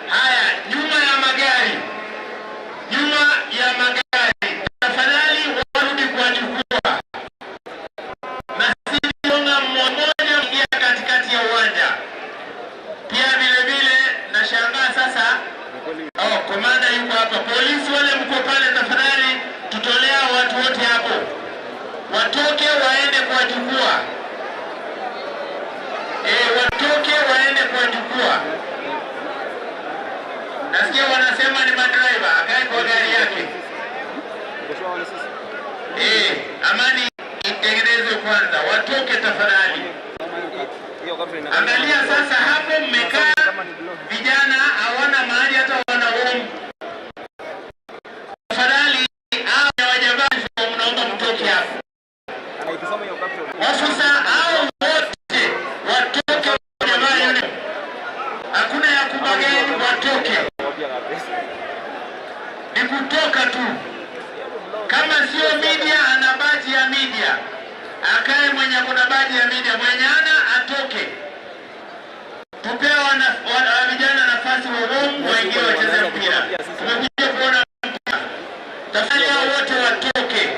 Haya, nyuma ya magari. Nyuma ya magari. Tafadhali warudi kwa jukwaa. Nasonga mmoja mmoja katikati ya uwanja. Pia vile vile nashangaa sasa. Komanda yuko hapa. Polisi wale mko pale, tafadhali tutolea watu wote hapo. Watoke waende kwa jukwaa. Watoke waende kwa jukwaa. Nasikia wanasema ni madriver, akae kwa gari yake. Amani itengenezwe kwanza. Watoke tafadhali. Angalia sasa hapo mmekaa, vijana hawana mahali hata wana home. Tafadhali hao hawajavaa uniform, mnaomba mtoke hapo. Ofisa hao wote watoke, wajavaa uniform. Hakuna ya kubageni, watoke. Ni kutoka tu. Kama sio media ana baji ya media, akae mwenye kuna baji ya media, mwenye ana atoke. Tupea vijana nafasi wa home waingie wacheze mpira. Tumekuja kuona mpira. Tafadhali hao wote watoke.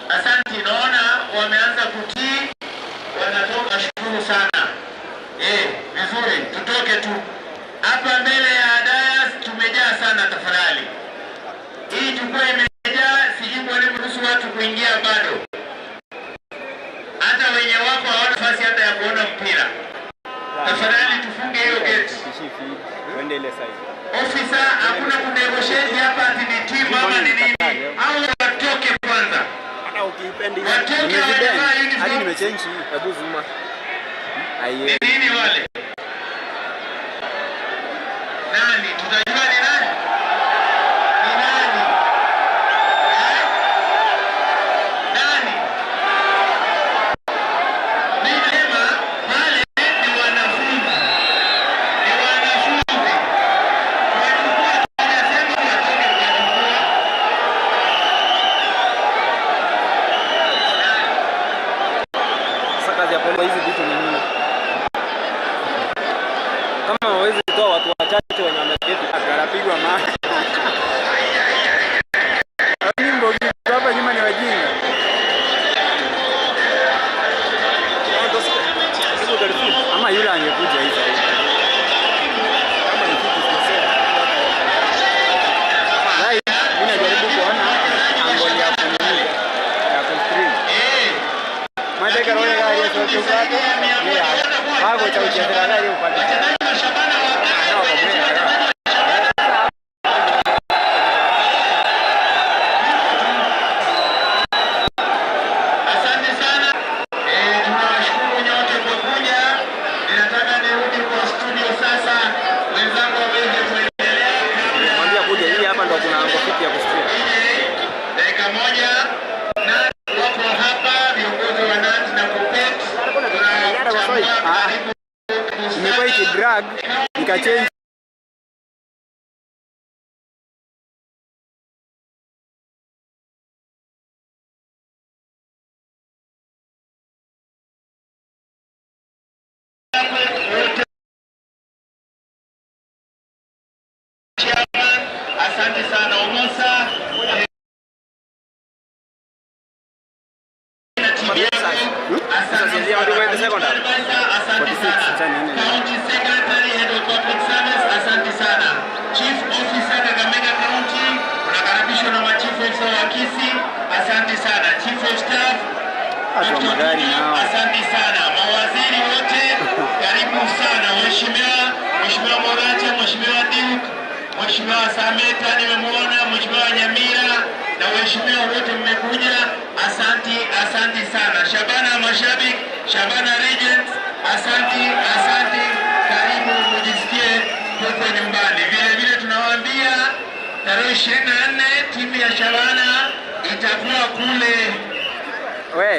Asante, naona wameanza kutii, wanatoka, shukuru sana. Vizuri, tutoke tu. Hapa mbele ya dais tumejaa sana, tafadhali. Hii jukwaa imejaa, sijui kwa nini mruhusu watu kuingia bado. Hata wenye wako hawana nafasi hata ya kuona mpira. Tafadhali tufunge hiyo gate. Ofisa, hakuna kunegotiate hapa ati ni timu ama ni nini. Hao watoke kwanza. Watoke wajavaa uniform. Hadi nimechange hebu zuma. Ni nini wale? Nani? Tutajua ni nani? Ni nani? Nani? Nisema pale ni wanafunzi. Ni wanafunzi. Wachukua tunasema watoke wachukua. Sasa kazi ya pomba hizi vitu ni nini? Kama hawezi toa watu wachache wenye wameketi atarapigwa mawe. Hapa nyuma ni wajinga. asante sana Omosa. County Secretary, Head of Public Service, asante sana. Chief Officer Kakamega County, unakaribishwa na Chief Officer wa Kisii, asante sana. Chief of Staff, asante sana. Mawaziri wote, karibu sana. Mheshimiwa Moracha, Mheshimiwa Duke, Mheshimiwa Sameta nimemwona, Mheshimiwa Nyamira na waheshimiwa wote mmekuja, asante sana. Shabana mashabiki, Shabana Regent, asante, karibu mjisikie huko nyumbani. Vile tunawaambia tarehe 24 timu ya Shabana itakuwa kule.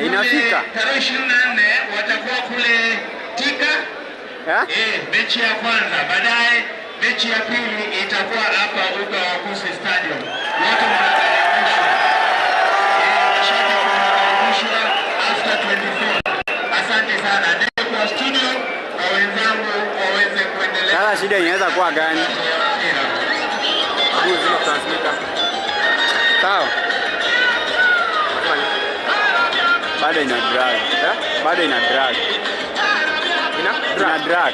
Inafika tarehe 24 watakuwa kule Tika. Mechi ya kwanza, baadaye mechi ya pili itakuwa hapa uga wa Kuse Stadium. Wote mnakaribishwa. Mnakaribishwa after 24. Asante sana. Ndio kwa studio kwa wenzangu waweze kuendelea. Sasa shida inaweza kuwa gani? Sawa. Bado ina drag. Bado ina drag. Ina drag.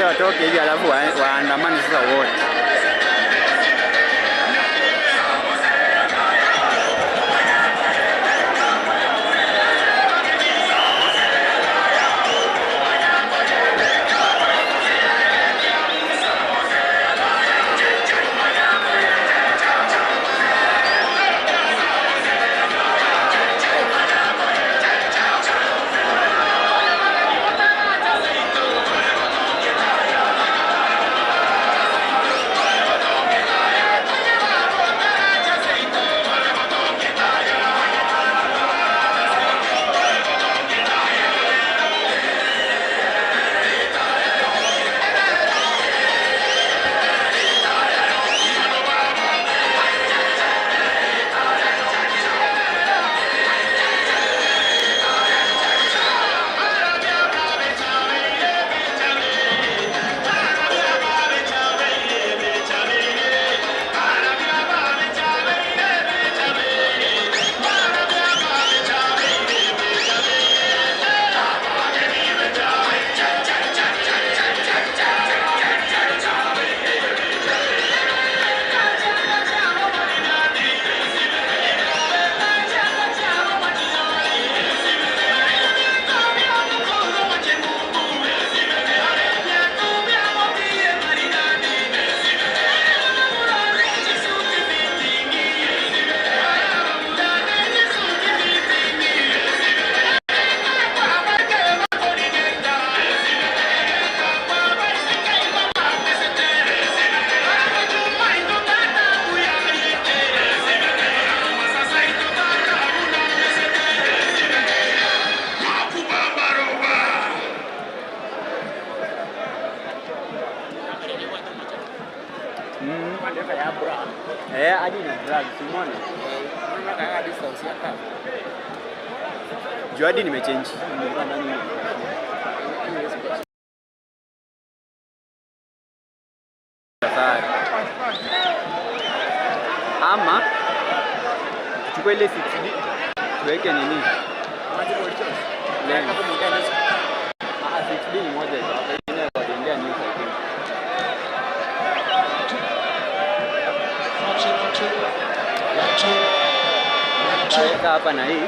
Watoke hivi alafu waandamani sasa wote. Hadi na drag, simone. Unataka distance hapa. Juadi nimechange. Ama chukua ile 6D tuweke nini? Lengo. 6D ni moja hapa. Ile kwa ndio ni hapa na hii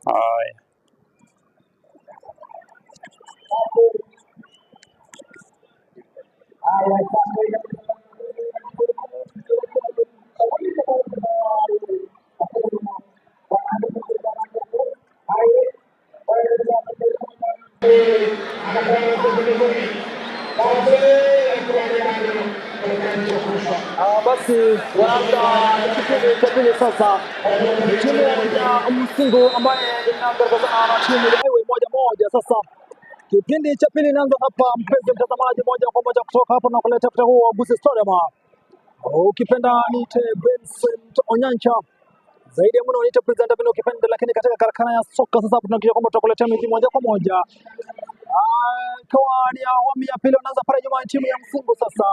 Haya, basi wanaanza kipindi cha pili sasa. Timu ya Msingu ambaye inagaragazana na timu ya Highway 1-1 sasa. Kipindi cha pili inaanza hapa, mpenzi mtazamaji, moja kwa moja kutoka hapa na kuleta kutoka huo Gusii Stadium. Ukipenda niite Vincent Onyancha, zaidi ya mno niite presenter bila ukipenda, lakini katika karakana ya soka sasa tunakisha kwamba tutakuletea mechi moja kwa moja. Kwa ni awamu ya pili wanaanza pale nyuma timu ya Msingu sasa.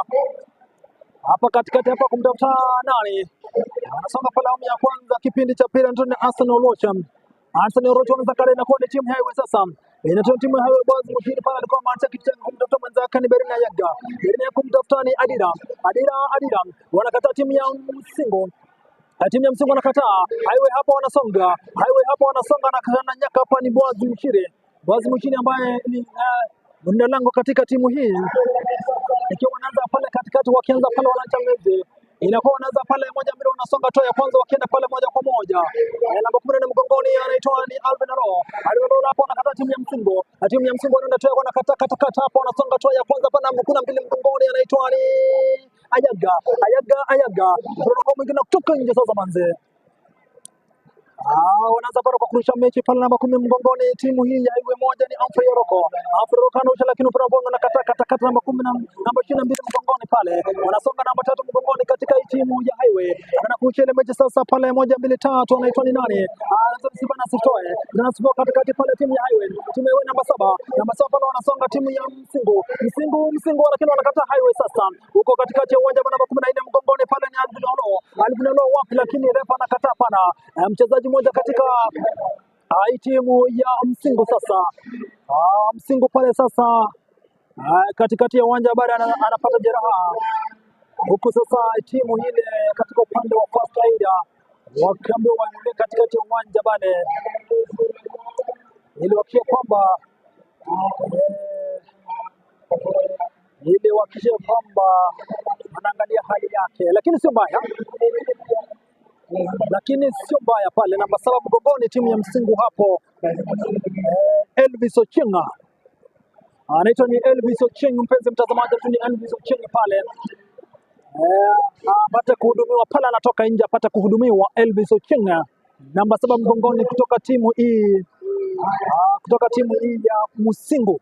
Hapa katikati hapa kumtafuta nani? Anasonga pale awamu ya kwanza, kipindi cha pili Anthony Arsenal Rocha. Arsenal Rocha anaanza kale na kuona timu Highway sasa. Inatoa timu ya Highway Boys mshindi pale alikuwa maacha kitendo kumtafuta mwenzake ni Berina Yaga. Berina kumtafuta ni Adira. Adira wanakataa timu ya Msingu. Timu ya Msingu wanakataa. Highway hapa wanasonga. Highway hapa wanasonga na nyaka hapa ni Boaz Mshire. Boaz Mshire ambaye ni mlinda lango katika timu hii. Ikiwa wanaanza pale katikati wakianza pale wanaacha mezi. Inakuwa wanaanza pale moja mbili unasonga toa ya kwanza wakienda pale moja kwa moja. Namba 10 mgongoni anaitwa ni Alvin Ro. Alvin Ro hapo anakata timu ya Msingu. Timu ya Msingu wanaenda toa wanakata kata hapo wanasonga toa ya kwanza pana kuna mbili mgongoni anaitwa ni Ayaga. Tunaona mwingine kutoka nje sasa manze. Wanaanza bado kwa kurusha mechi pale namba 10 mgongoni timu hii ya Highway 1 ni Humphrey Oroko. Humphrey Oroko anausha lakini upira bongo na kata namba 10 na namba 22 mgongoni pale. Wanasonga namba 3 mgongoni katika hii timu ya Highway. Anakucha ile mechi sasa pale 1 2 3 anaitwa ni nani? Anazidi Sibana Sitoe. Zinasukua katikati pale timu ya Highway. Timu ya Highway namba 7. Namba 7 pale wanasonga timu ya Msingu lakini wanakataa Highway sasa. Huko katikati ya uwanja namba 14 mgongoni pale ni Alvin Olo wapi lakini refa anakataa pana. Mchezaji moja katika timu ya Msingu sasa. Msingu pale sasa katikati ya uwanja baada anapata jeraha. Huku sasa timu ile katika upande wa first aid wakiambiwa waende katikati ya uwanja bale ili wakie kwamba wanaangalia hali yake, lakini sio mbaya. Pale namba 7 mgongoni timu ya Msingu hapo. Elvis Ochenga anaitwa ni Elvis Ochenga, mpenzi mtazamaji, tu ni Elvis Ochenga pale apate kuhudumiwa pale, anatoka nje apate kuhudumiwa. Elvis Ochenga namba 7 mgongoni kutoka timu hii ya Msingu.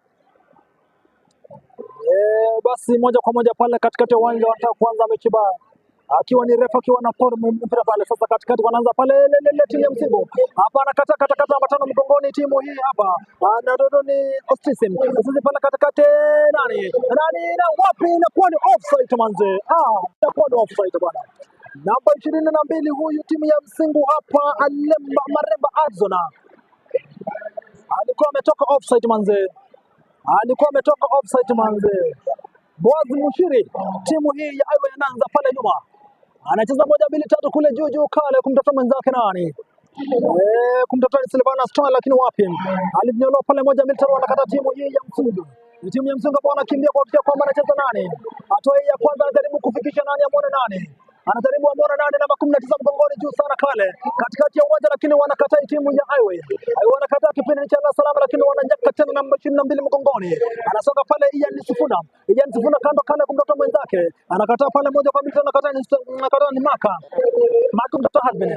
Basi moja kwa moja pale katikati ya uwanja wanataka kuanza mechi baya. Akiwa ni refa akiwa na pole mpira pale sasa katikati wanaanza pale timu ya Msingu. Hapa anakata namba 5 mgongoni timu hii hapa. Na dodo ni Ostisim. Sasa pale katikati nani na wapi inakuwa ni offside manze. Inakuwa ni offside bwana. Namba 22 huyu timu ya Msingu hapa Maremba Azona. Alikuwa ametoka offside manze. Boaz Mushiri timu hii ya Highway anaanza pale nyuma. Anacheza 1 2 3 kule juu kale kumtafuta mwenzake nani? Kumtafuta Silvana Stone lakini wapi? Alivinyolewa pale 1 2 3 wanakata timu hii ya Msingu. Timu ya Msingu hapo anakimbia kwa kufikia kwamba anacheza nani? Hatua hii ya kwanza anajaribu kufikisha nani amone nani? Anajaribu amone nani namba 19 mgongoni juu sana kale. Katikati ya uwanja lakini wanakataa timu ya Highway. Wanakataa kipindi cha la salama lakini wananyaka tena namba 22 mgongoni. Anasonga pale Ian Sifuna kando kale kumtafuta mwenzake. Anakataa pale moja kwa moja anakataa ni Maka kumtafuta Alvin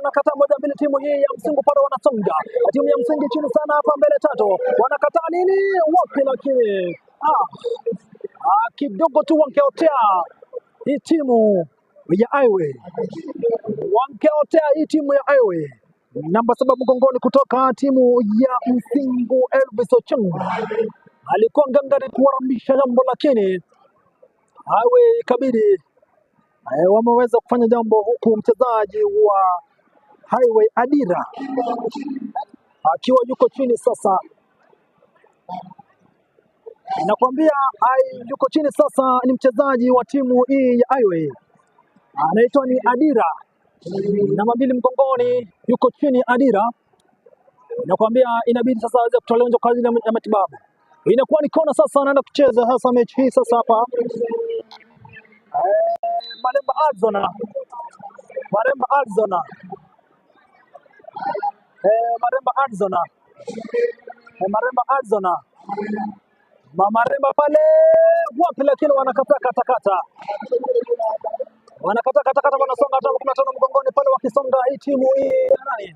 anakataa 1 2 timu hii ya Msingu pale wanasonga. Timu ya Msingu chini sana hapa mbele 3. Wanakataa nini? Wapi lakini kidogo tu wangeotea hii timu ya Highway. Namba 7 mgongoni kutoka timu ya Msingu Elvis Ochenga. alikuwa ngangari kuwarambisha jambo, lakini Highway ikabidi wameweza kufanya jambo, huku mchezaji wa Highway Adira akiwa yuko chini sasa. Nakwambia yuko chini sasa, ni mchezaji wa timu hii ya Highway, anaitwa ni Adira, namba 2 mgongoni, yuko chini Adira. Nakwambia inabidi sasa aweze kutolewa nje kwa ajili ya matibabu. Inakuwa ni kona sasa, anaenda kucheza sasa mechi hii sasa hapa. Maremba Adzona Maremba pale wapi, lakini wanakata wanasonga hata 15 mgongoni pale, wakisonga hii timu hii nani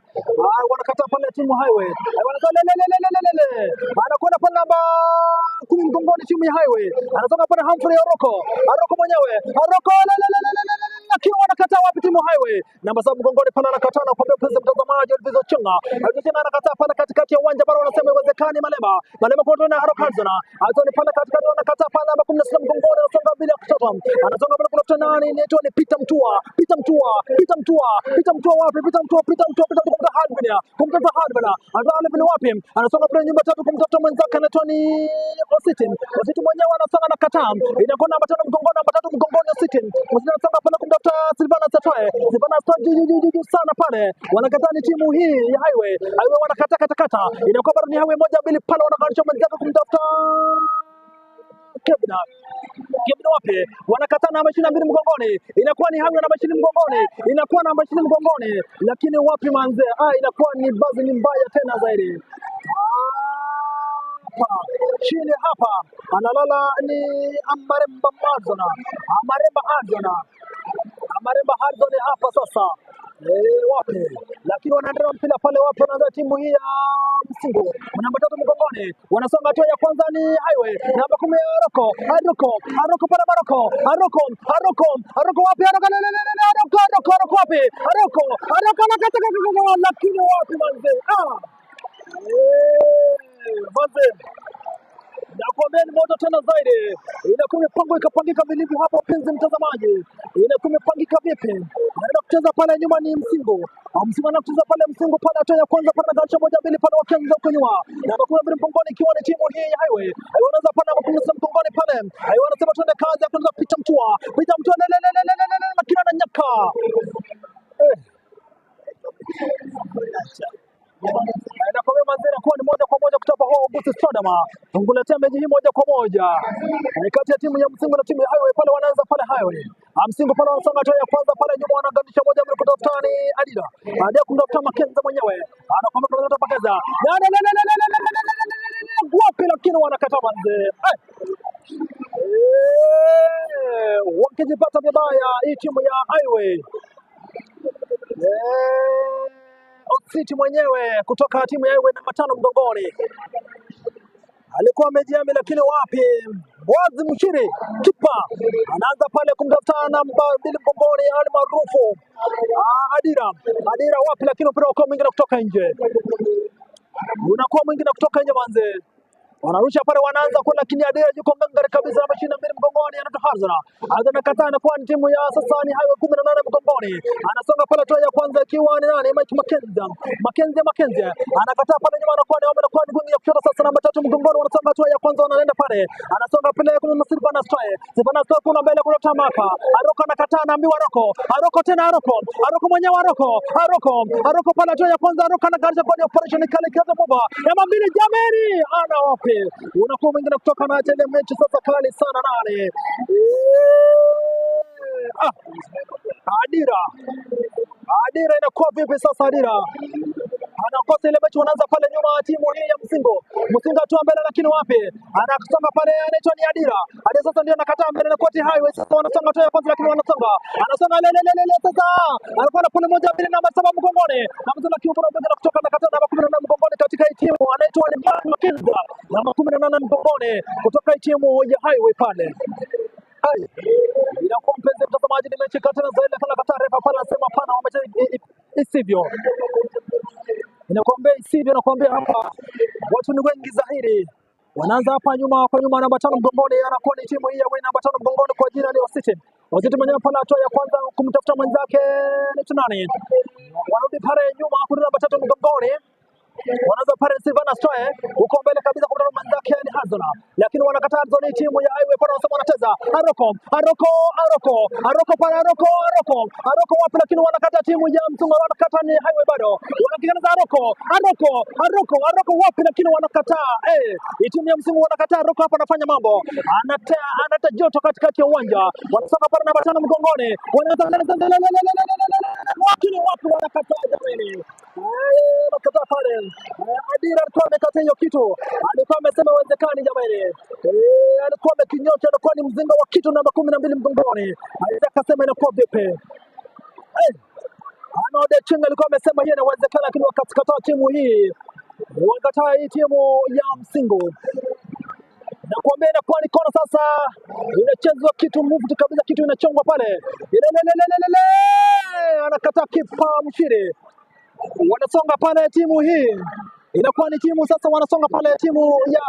wanakata pale timu Highway, anakwenda pale namba 10 mgongoni timu ya Highway, anasonga pale Humphrey Aroko mwenyewe lakini wanakata wapi timu Highway, namba 7 mgongoni pale anakata na kuambia mpenzi mtazamaji alizochunga anakata pale katikati ya uwanja bado, wanasema iwezekani. Malema kwa tena Harok Hadzona Azoni pale katikati, wanakata pale namba 16 mgongoni, anasonga bila kutoka, anasonga pale kwa tena nani inaitwa ni Peter Mtua wapi, kumtafuta Harbina Harbina wapi, anasonga pale nyumba 3 kumtafuta mwenzake anaitwa ni Ositin mwenyewe, anasonga na katam, inakuwa namba 5 mgongoni, namba 3 mgongoni Ositin anasonga pale kumtafuta Silvana Satoe juu sana pale, wanakata ni timu hii ya Highway wanakata inakuwa bado ni Highway 1-2 pale, wanakanisha mwenzake kumtafuta Kebna wapi, wanakata na 22 mgongoni, inakuwa ni Highway na 22 mgongoni, lakini wapi manze, inakuwa ni bazi ni mbaya tena zaidi. Chini hapa analala ni Maremba Adzona hapa sasa. Wapi, lakini wanaendelea mpira pale, wapi wanaanza timu hii ya Msingo, namba 3 mgongoni, wanasonga hatua ya kwanza ni Highway, namba 10 Aroko pale Aroko wapi, Aroko anakata, lakini wapi manze, nakwambia ni moto tena zaidi, inakuwa ikapangika vilivyo hapa. Penzi mtazamaji, inakuwa imepangika vipi? Anaenda kucheza pale nyuma ni Msingo anakucheza pale Msingo pale hatua ya kwanza pale gacha 1-2 pale, wakianza huko nyuma na 12 mgongoni, ikiwa ni timu hii ya Highway. Wanaanza pale na 16 mgongoni pale, wanasema twende kazi, akaanza Peter Mtua lakini ananyaka inakwambia manzera kuwa ni moja kwa moja kutoka huko Augusta Stadium. Tunguletea mechi hii moja kwa moja kati ya timu ya Msingo na timu ya Highway. Pale wanaanza pale Highway, Msingo pale wanasonga hatua ya kwanza pale nyuma, wanaganisha 1-2 kutafuta ni Adida kumtafuta Makenza mwenyewe, anakwambia tunataka pakeza wapi, lakini wanakata manze, wakijipata vibaya hii timu ya Highway. Ositi mwenyewe kutoka timu ya Highway namba 5 mgongoni alikuwa amejiami, lakini wapi, Wazi Mshiri kipa anaanza pale kumtafuta namba 2 mgongoni almaarufu Adira wapi, lakini mpira uko mwingine kutoka nje, manze, wanarusha pale, wanaanza kwa, lakini Adira yuko ngangari kabisa na 22 mgongoni, anatoa Hadzona kataa, na kwa timu ya sasa ni Highway 18 mgongoni, anasonga pale hatua ya kwanza ikiwa ni nani Mike Mackenzie anakataa pale nyuma, anakuwa ni gwingi ya kushoto sasa, namba 3 mgongoni, wanasonga hatua ya kwanza, wanaenda pale, anasonga pale kwa Silvana Satoe kuna mbele kuna Tamaka Aroko anakataa, anaambiwa Aroko mwenyewe Aroko pale hatua ya kwanza, Aroko anagarisha kwa operation kale kaza baba namba 2 jameni, ana wapi, unakuwa mwingine kutoka na ile mechi sasa kali sana nane Adira inakuwa vipi sasa? Adira anakosa ile mechi, wanaanza pale nyuma timu hii ya Msingo hatua mbele, lakini wapi, anasonga pale, anaitwa ni Adira sasa ndio anakataa mbele na koti Highway sasa, wanasonga hatua ya kwanza, lakini anasonga lele sasa, anakuwa na pole 1-2 namba 7 mgongoni, na mzee la kiume anaanza kutoka na kataa namba 18 mgongoni katika hii timu, anaitwa ni Makenza namba 18 mgongoni kutoka hii timu ya Highway pale. Inakuwa mpenzi mtazamaji, ni mechi kati na zaidi kana kataa, refa pale anasema hapana, wamecheza isivyo. Inakwambia isivyo, nakwambia hapa watu ni wengi dhahiri, Wanaanza hapa nyuma kwa nyuma, namba 5 mgongoni anakuwa ni timu hii ya Wydad, namba 5 mgongoni kwa jina ni Wasiti. Wasiti mwenyewe pale hatua ya kwanza kumtafuta mwenzake ni nani? Wanarudi pale nyuma kwa namba 3 mgongoni. Wanaanza pale Silvana Stoe huko mbele kabisa kwa mwenzake ni Hazana, lakini wanakataa zoni timu ya Highway pale wanasema wanacheza Aroko wapi, lakini wanakataa timu ya Msunga, wanakataa ni Highway bado wanakianza Aroko wapi, lakini wanakataa timu ya Msunga wanakataa. Aroko hapa anafanya mambo, anata joto katikati ya uwanja, wanasonga pale namba 5 mgongoni, wanaanza wapi wanakataa jamani. Nakata pale Adira alikuwa amekata hiyo kitu, alikuwa amesema haiwezekani jamani. Alikuwa amekinyosha, alikuwa ni mzinga wa kitu namba 12 mgongoni, alitaka sema inakuwa vipi. Anode Chinga alikuwa amesema hiyo inawezekana, lakini wakakataa timu hii, wakataa hii timu ya Msingo. Na kuambia inakuwa ni kona sasa, inachezwa kitu move kabisa, kitu inachongwa pale, anakataa kipa Mshiri. Wanasonga pale timu hii, inakuwa ni timu sasa, wanasonga pale timu ya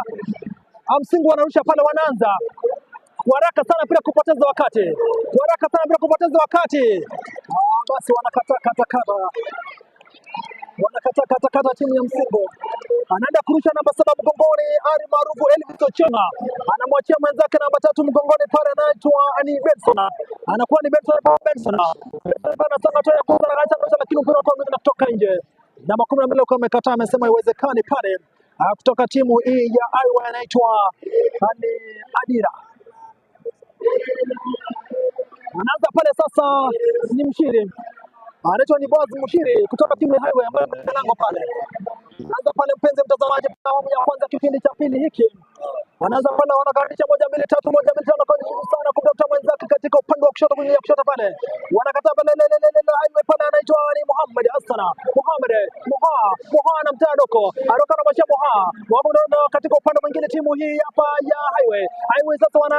Msingu, wanarusha pale, wanaanza kwa haraka sana bila kupoteza wakati, basi wanakata timu ya Msingu. Anaenda kurusha namba 7 mgongoni, ari maarufu Elvis Ochema anamwachia mwenzake namba 3 mgongoni pale, anaitwa ni Benson, anakuwa ni Benson anasonga toa kwanza na acha, lakini mpira unatoka nje. Namba 12 kwa amekataa, amesema haiwezekani pale, kutoka timu hii ya Iowa anaitwa ni Adira. Anaanza pale sasa ni Mshiri, anaitwa ni Boaz Mshiri kutoka timu ya Highway ambayo ni lango pale. Anaanza pale mpenzi mtazamaji, awamu ya kwanza kipindi cha pili hiki. Wanaanza pale, wanakaribisha 1-2-3 kwa juu sana kumtafuta mwenzake katika upande wa kushoto, kwenye kushoto pale. Wanakataa pale Highway pale, anaitwa ni Muhammad Hassan. Moha na mtadoko. Aroka na mashia Moha. Wapo ndio katika upande mwingine timu hii hapa ya Highway. Highway sasa wana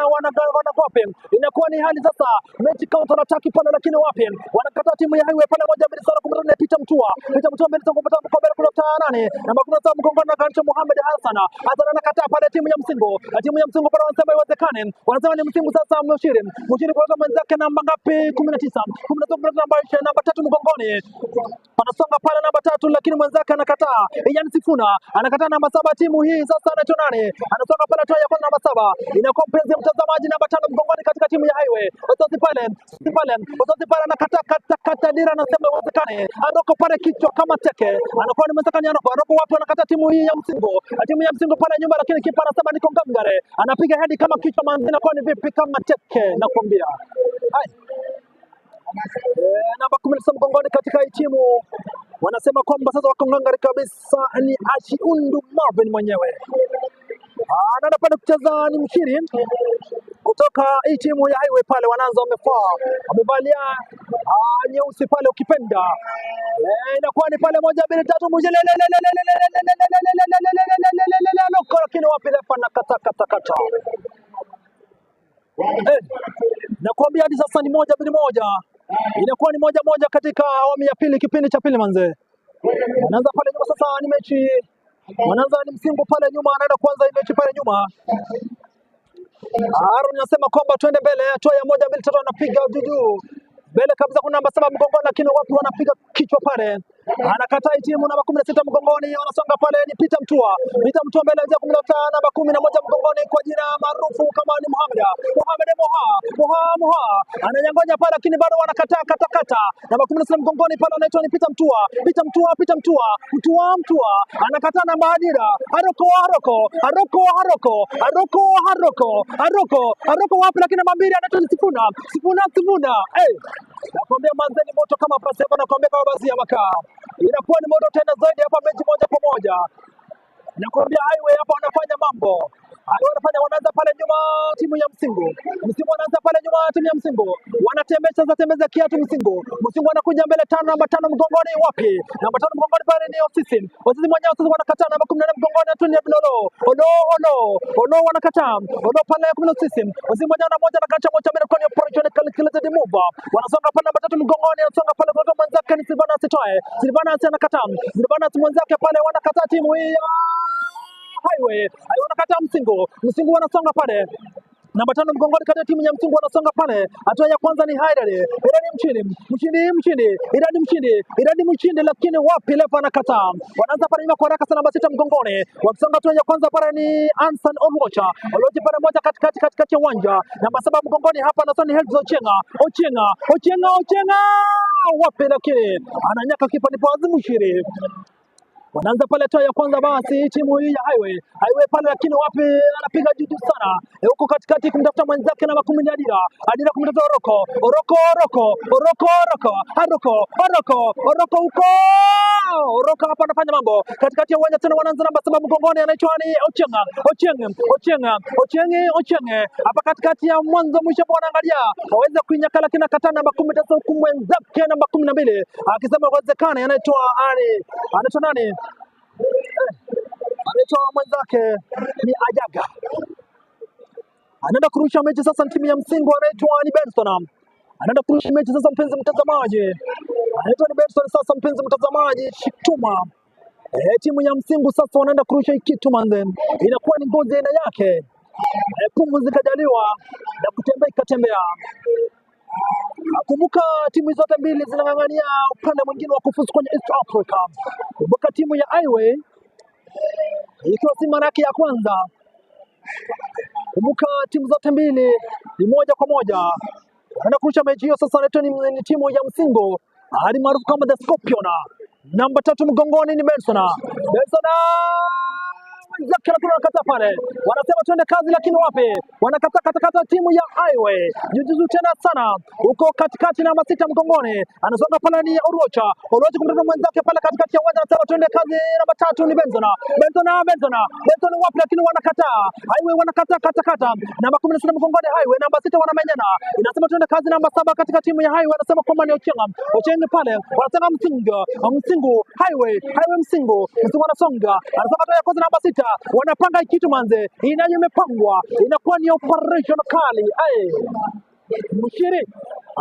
wapi? Inakuwa ni hali sasa mechi counter attack pale, lakini wapi? Wanakataa timu ya Highway pale 1-2 kumtafuta Peter Mtua mbele kupata mkombele kutoka nani? Namba 17 mgongoni na kancho Muhammad Hassan anakataa pale timu ya Msingo. Timu ya Msingo pale wanasema haiwezekani. Wanasema ni Msingo sasa Mshiri kwa mwenzake namba ngapi? 19 namba 3 mgongoni. Wanasonga pale namba 3, lakini mwenzake anakataa. Yaani Sifuna anakataa namba 7 timu hii sasa anaitwa nani? Anasonga pale toa ya kwa namba 7. Inakuwa mpenzi mtazamaji namba 5 mgongoni katika timu ya Highway. Wazazi pale anakataa kata Dira, anasema haiwezekani. Aroko pale kichwa kama teke. Anakuwa ni mwenzake Aroko wapi? Anakataa timu hii ya Msingo. Timu ya Msingo pale nyuma, lakini kipa anasema niko ngangare. Anapiga hadi kama kichwa, manzina kwa ni vipi kama teke, nakwambia. Namba 19 mgongoni katika hii timu, wanasema kwamba sasa wako ngangari kabisa, ni Ashiundu Marvin mwenyewe. Anaenda pale kucheza ni Mshiri kutoka hii timu ya Highway pale, wanaanza wamevalia nyeusi pale, ukipenda inakuwa ni pale 1-2-3 lakini wapi lefa na kata. Nakwambia hadi sasa ni 1-1, inakuwa ni 1-1 katika awamu ya pili, kipindi cha pili manze. Wanaanza pale nyuma sasa, ni mechi wanaanza ni Msingo pale nyuma, anaenda kwanza hii mechi pale nyuma. Aaron anasema kwamba twende mbele, hatua ya 1-2-3 anapiga juu mbele kabisa, kuna namba 7 mgongoni, lakini wapi wanapiga kichwa pale. Anakataa timu namba 16 mgongoni, wanasonga pale ni Peter Mtua mbele ya 15 namba 11 mgongoni kwa jina maarufu kama ni Moha ananyangonya pale, lakini bado wanakataa kata namba 16 mgongoni pale, anaitwa ni Peter Mtua anakataa namba Adira. Aroko wapi, lakini namba 2 anaitwa ni Sifuna. Nakwambia manzeni moto kama pasi hapa, nakwambia kama basi ya makaa. Inakuwa ni moto tena zaidi hapa, mechi 1-1. Nakwambia Highway hapa wanafanya mambo. Wanaanza pale nyuma timu ya Msingo wanaanza pale nyuma timu ya Msingo, wanatembeza kiatu Msingo anakuja mbele 5 namba 5 mgongoni, wapi namba 5 mgongoni pale ni Osisi mwenyewe sasa, wanakataa namba 14 mgongoni Anthony Olo wanakataa pale 10 Osisi mwenyewe na moja anakacha moja mbele kwa operation calculated move, wanasonga pale namba 3 mgongoni, anasonga pale kwa mwenzake ni Silvana anakataa mwenzake pale, wanakataa timu hii Highway. Wanakata Msingu wanasonga pale. Namba 5 mgongoni kati ya timu ya Msingu wanasonga pale. Hatua ya kwanza ni Haidari. Iradi mshindi lakini wapi lefa anakataa. Wanaanza pale nyuma kwa haraka sana namba 6 mgongoni. Wakisonga hatua ya kwanza pale ni Ansan Olwocha. Olwocha pale moja katikati ya uwanja. Namba 7 mgongoni hapa na Sani Helds Ochenga. Wapi lakini ananyaka kipa ni Azimu Shiri. Wanaanza pale hatua ya kwanza basi timu hii ya Highway pale lakini wapi anapiga juu sana. Huko katikati kumtafuta mwenzake namba 10 Adira kumtafuta Oroko hapa anafanya mambo katikati ya uwanja tena. Wanaanza namba 7 mgongoni anaitwa ni Ochenga hapa katikati ya mwanzo mwisho hapo wanaangalia waweze kuinyaka lakini akatana namba 10 huku mwenzake namba 12 akisema inawezekana anaitwa nani? Anaitwa mwenzake ni Ajaga. Anaenda kurusha mechi sasa timu ya Msingu anaitwa ni Benson. Anaenda kurusha mechi sasa mpenzi mtazamaji. Anaitwa ni Benson sasa mpenzi mtazamaji Shituma. Timu ya Msingu sasa wanaenda kurusha kitu manze. Inakuwa ni ngozi aina yake. Pumu zikajaliwa na kutembea. Kumbuka timu zote mbili zinang'ang'ania upande mwingine wa kufuzu kwenye East Africa. Kumbuka timu ya Highway ikiwa si mara yake ya kwanza. Kumbuka timu zote mbili ni moja kwa moja. Anakurusha mechi hiyo sasa ni timu ya Msingu. Hadi maarufu kama The Scorpion. Namba 3 mgongoni ni Benson. Zake lakini wanakata pale. Wanasema twende kazi lakini wapi? Wanakata timu ya Highway. Jujuzu tena sana. Huko katikati namba 6 mgongoni. Anasonga pale ni Olwocha kumtoka mwenzake pale katikati ya uwanja anasema twende kazi namba 3 ni Benson wapi lakini wanakataa. Highway wanakata. Namba 16 mgongoni Highway, namba 6 wanamenyana. Inasema twende kazi namba 7 katika timu ya Highway anasema kwamba ni Ochenga pale. Wanasema Msingu Highway Msingu wanasonga. Anasema toa ya kwanza namba 6. Wanapanga kitu manze, inayo imepangwa, inakuwa ni operation kali. Mshiri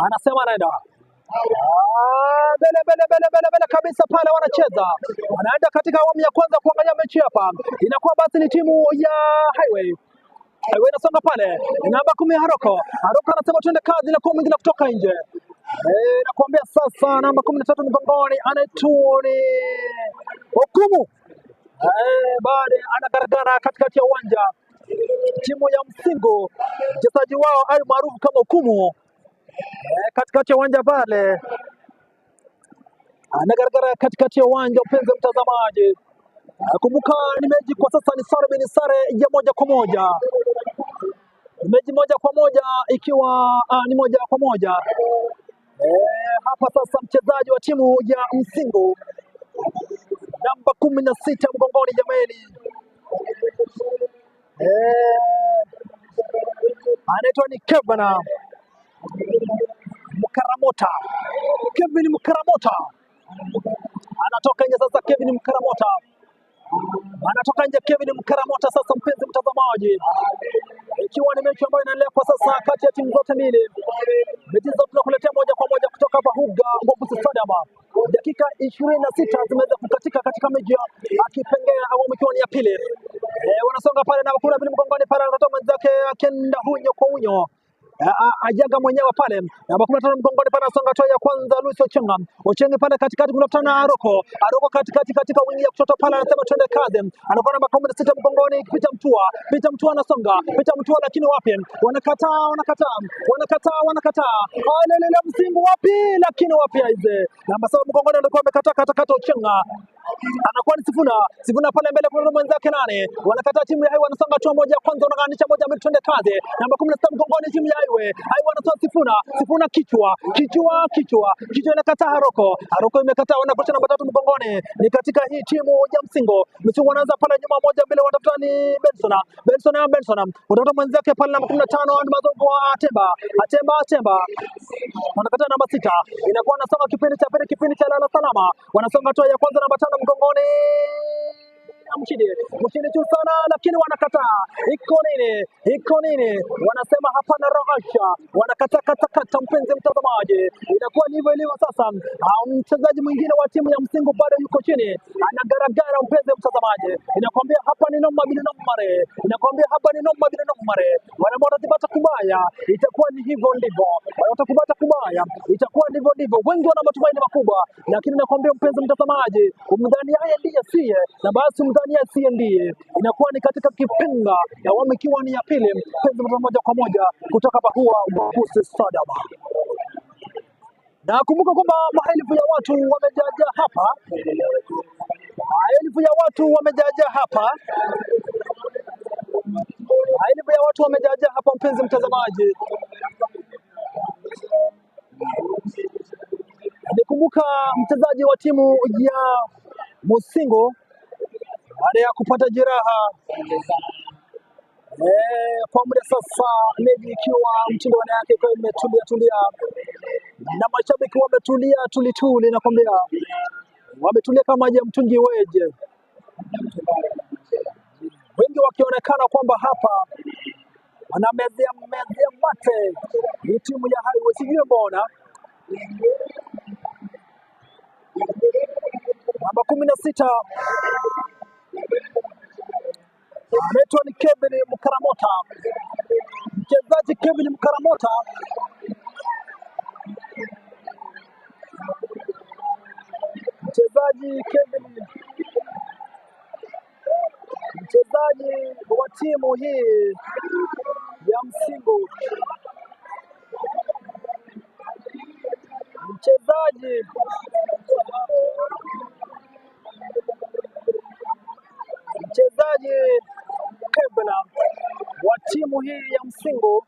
anasema anaenda bele kabisa pale wanacheza. Wanaenda katika awamu ya kwanza kuangalia mechi hapa. Inakuwa basi ni timu ya Highway inasonga pale. Namba 10 Haroko anasema twende kazi na kwa mwingine kutoka nje. Nakwambia sasa namba 13 mgongoni anaitwa Okumu. Baada anagaragara katikati ya uwanja. Timu ya Msingu mchezaji wao ali maarufu kama Okumu katikati ya uwanja pale anagaragara katikati ya uwanja. Mpenzi mtazamaji, kumbuka ni mechi kwa sasa ni sare ya moja kwa moja. Mechi moja kwa moja ikiwa ni moja kwa moja. Hapa sasa mchezaji wa timu ya Msingu namba 16 mgongoni jamani. Anaitwa ni Kevin Mkaramota. Anatoka nje sasa Kevin Mkaramota sasa mpenzi mtazamaji. Ikiwa ni mechi ambayo inaendelea kwa sasa kati ya timu zote mbili. Mechi zote tunakuletea moja kwa moja kutoka hapa Huga Mbogusi Stadium. Dakika 26 zimeweza kukatika katika mechi ya kipengele awamu ikiwa ni ya pili. Wanasonga pale na kuna vile mgongoni pale anatoa mwenzake akenda hunyo kwa hunyo. Ajaga mwenyewe pale. Namba 15 mgongoni pale anasonga toa ya kwanza Luis Ochenga pale katikati kunakutana na Aroko katikati katika wingi ya kushoto pale anasema twende kazi. Anakuwa namba 16 mgongoni Peter Mtua anasonga. Peter Mtua lakini wapi? Wanakataa. Lele Msingu wapi? Lakini wapi aize. Namba 7 mgongoni alikuwa amekata Ochenga. Anakuwa ni Sifuna pale mbele kuna mwenzake nane. Wanakataa timu ya Highway wanasonga hatua moja kwanza wanaganisha moja mbili twende kazi. Namba 16 mgongoni timu ya Highway wanatoa Sifuna kichwa inakataa Haroko imekataa. Wanakocha namba 3 mgongoni ni katika hii timu ya Msingu wanaanza pale nyuma moja mbele watafuta ni Benson watafuta mwenzake pale namba 15 ni Mazogo Atemba wanakataa namba 6 inakuwa nasonga kipindi cha lala salama wanasonga hatua ya kwanza namba 5 mgongoni ya Mshindi juu sana, lakini wanakataa. Iko nini? Wanasema hapana rahasha, wanakataa mpenzi mtazamaji. Inakuwa ni hivyo ilivyo sasa. Mchezaji mwingine wa timu ya Msingu bado yuko chini, anagaragara mpenzi mtazamaji. Inakwambia hapa ni noma bila nomare, wanaotapata kubaya, itakuwa ni hivyo ndivyo. Wanaotapata kubaya, itakuwa ndivyo ndivyo. Wengi wana matumaini makubwa, lakini nakwambia mpenzi mtazamaji, umdhani haya ndiye siye, na basi umdhani siye ndiye. Inakuwa ni katika kipinga ya awamu ikiwa ni ya pili, mpenzi mtazamaji, moja kwa moja kutoka Bahua Mbugusi Stadium. Na kumbuka kwamba maelfu ya watu wamejaa hapa. Maelfu ya watu wamejaa hapa, mpenzi mtazamaji. Nikumbuka mchezaji wa timu ya Musingo baada ya kupata jeraha kwa muda sasa, mechi ikiwa mtindo wake kwa imetulia na mashabiki wametulia tuli, nakwambia wametulia kama maji ya mtungi weje, wengi wakionekana kwamba hapa wanamezea mate ni timu ya Highway. Sijui mbona namba 16 anaitwa ni Kevin Mkaramota, mchezaji Kevin Mkaramota mchezaji wa timu hii ya Msingu, mchezaji Kevin wa timu hii ya Msingu.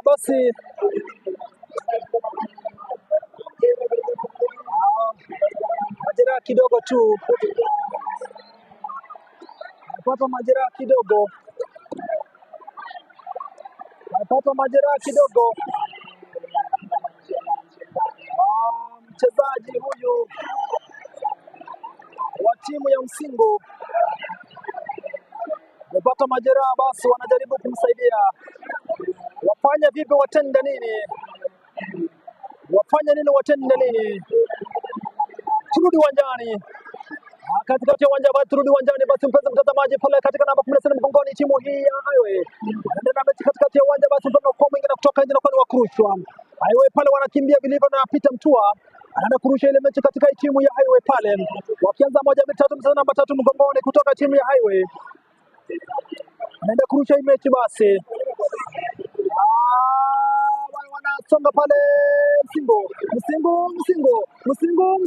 Basi majeraha kidogo tu, napata majeraha kidogo. Mchezaji huyu wa timu ya Msingu amepata majeraha, basi wanajaribu kumsaidia. Wafanya vipi? Watende nini? Turudi uwanjani, katikati ya uwanja. Basi turudi uwanjani, basi mpenzi mtazamaji, pale katika namba 16 mgongoni, timu hii ya Highway ndio mechi katikati ya uwanja. Basi mpenzi kwa mwingine kutoka nje na kwa wakurushwa Highway pale wanakimbia vilivyo, na Peter Mtua anaenda kurusha ile mechi katika timu ya Highway pale, wakianza 1-3 mchezaji namba 3 mgongoni kutoka timu ya Highway anaenda kurusha hii mechi. Basi wanasonga pale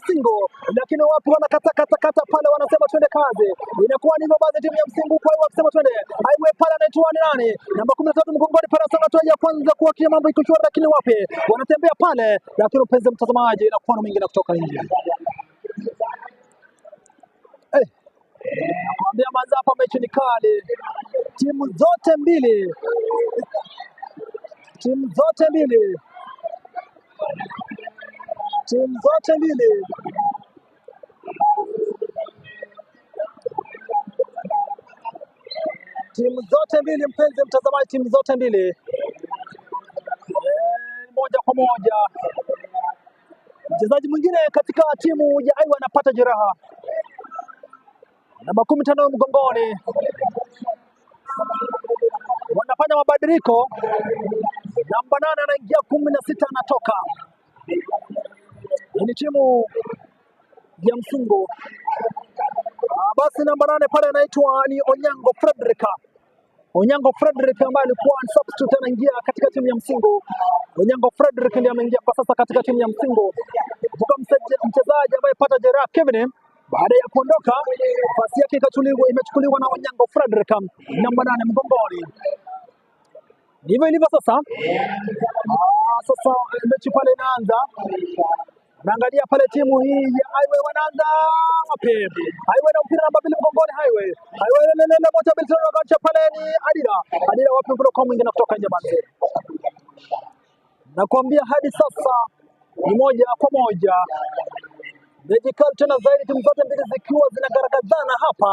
Msingo, lakini wapo wanakata pale, wanasema twende kazi. Inakuwa ni hivyo basi, timu ya Msingo kwa hiyo wakisema twende. Highway pale anaitwa ni nani? Namba 13 mgongoni pale, sana tu ya kwanza kuakia mambo iko shwari, lakini wapi wanatembea pale, lakini mpenzi mtazamaji, inakuwa na mwingine kutoka nje. Nakwambia manza hapa mechi ni kali, timu zote mbili mpenzi mtazamaji, timu zote mbili moja kwa moja. Mchezaji mwingine katika timu ya Highway anapata jeraha, namba 15 mgongoni. Wanafanya mabadiliko, namba 8 anaingia, 16 anatoka. Ni timu ya Msingo. Basi namba 8 pale anaitwa ni Onyango Frederick ambaye alikuwa substitute, anaingia katika timu ya Msingo. Onyango Frederick ndiye ameingia kwa sasa katika timu ya Msingo. Kutoka mchezaji ambaye pata jeraha Kevin, baada ya kuondoka nafasi yake imechukuliwa na Onyango Frederick, namba 8 mgongoni. Ndivyo ilivyo sasa. Sasa mechi pale inaanza. Naangalia pale timu hii ya Highway wanaanza wapi? Highway na mpira namba 2 mgongoni. Highway moja bila kuacha pale ni Adila wapi kule kwa mwingine kutoka nje basi. Nakwambia hadi sasa ni moja kwa moja. mechi kali tena zaidi, timu zote mbili zikiwa zinagaragazana hapa.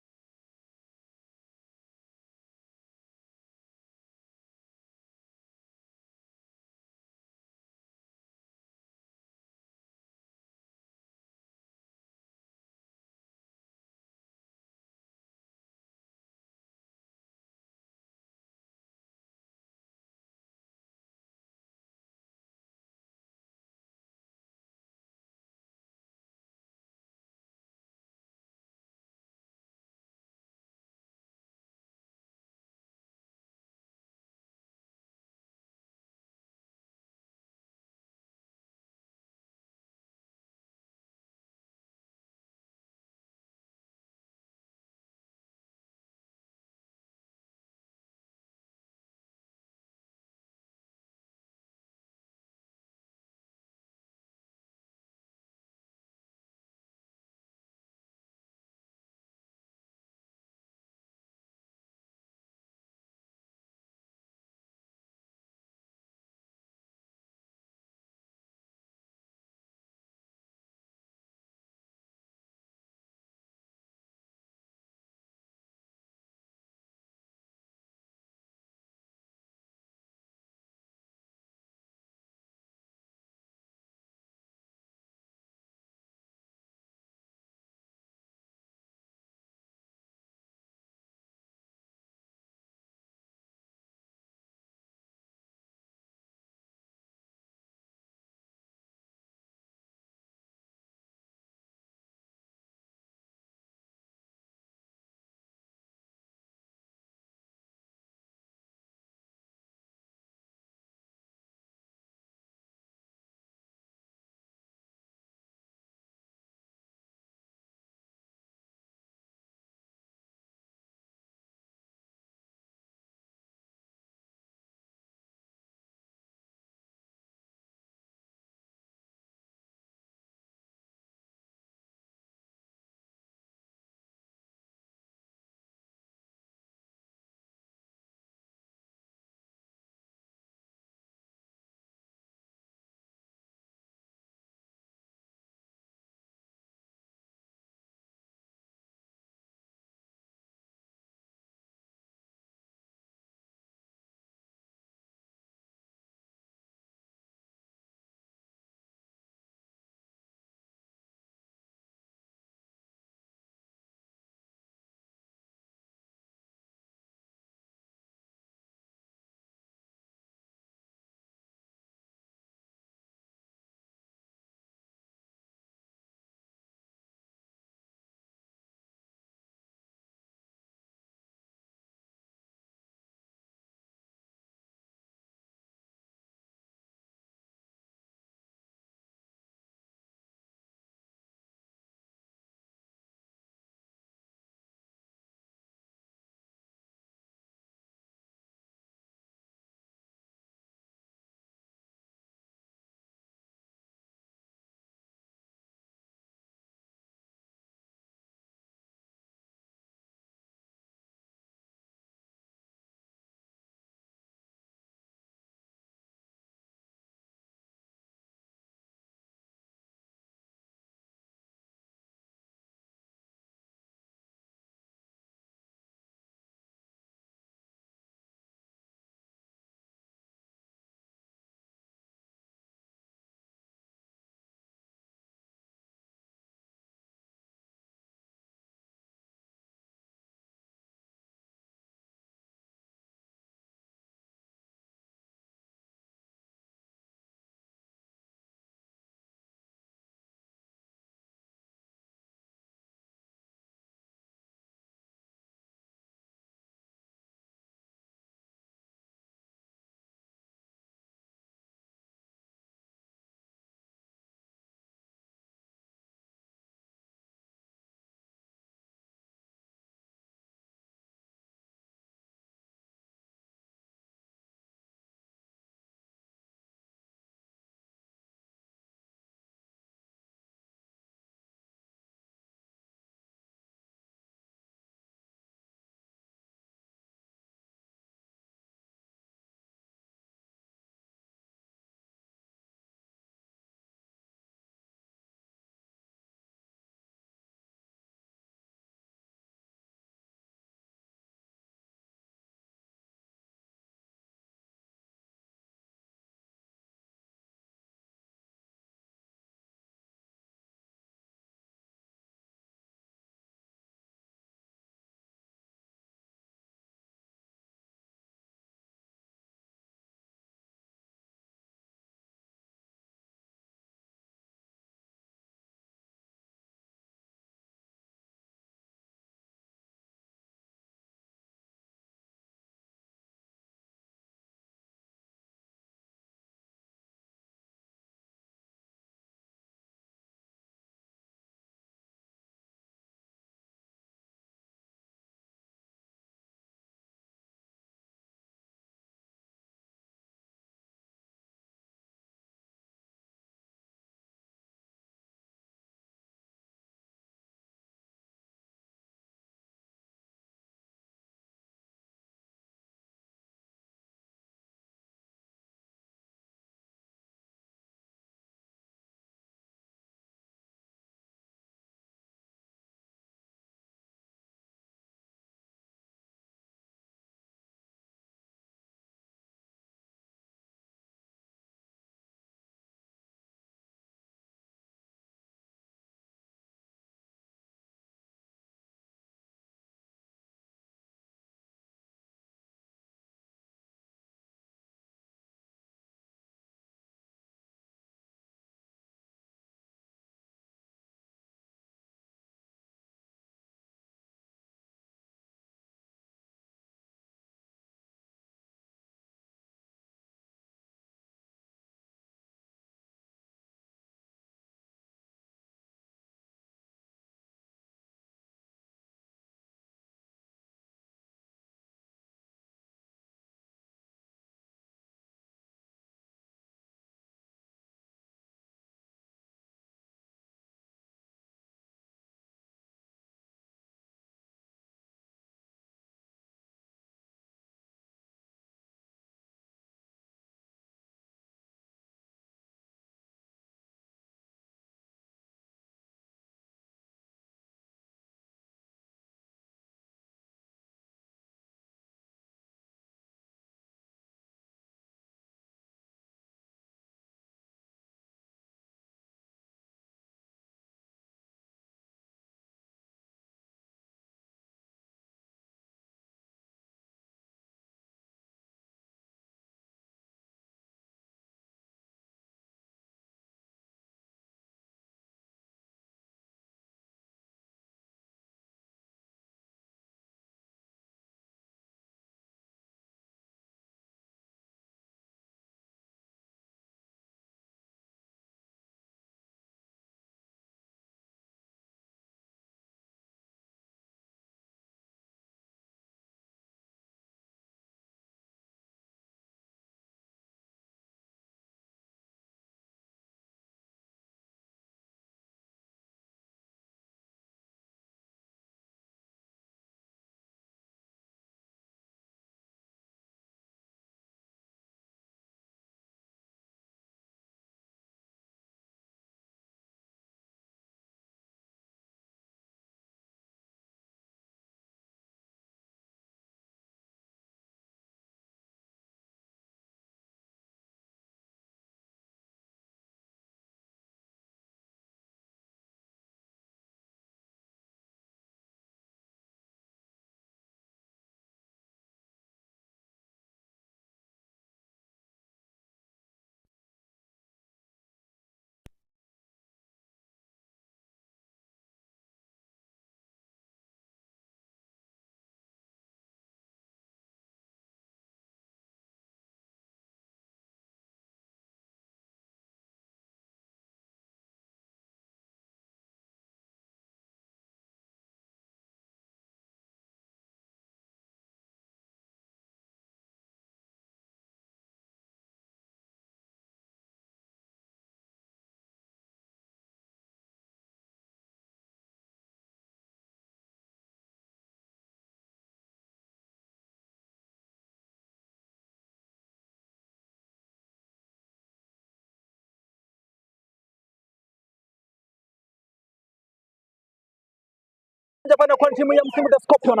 Japani kwa timu ya Msingu the Scorpion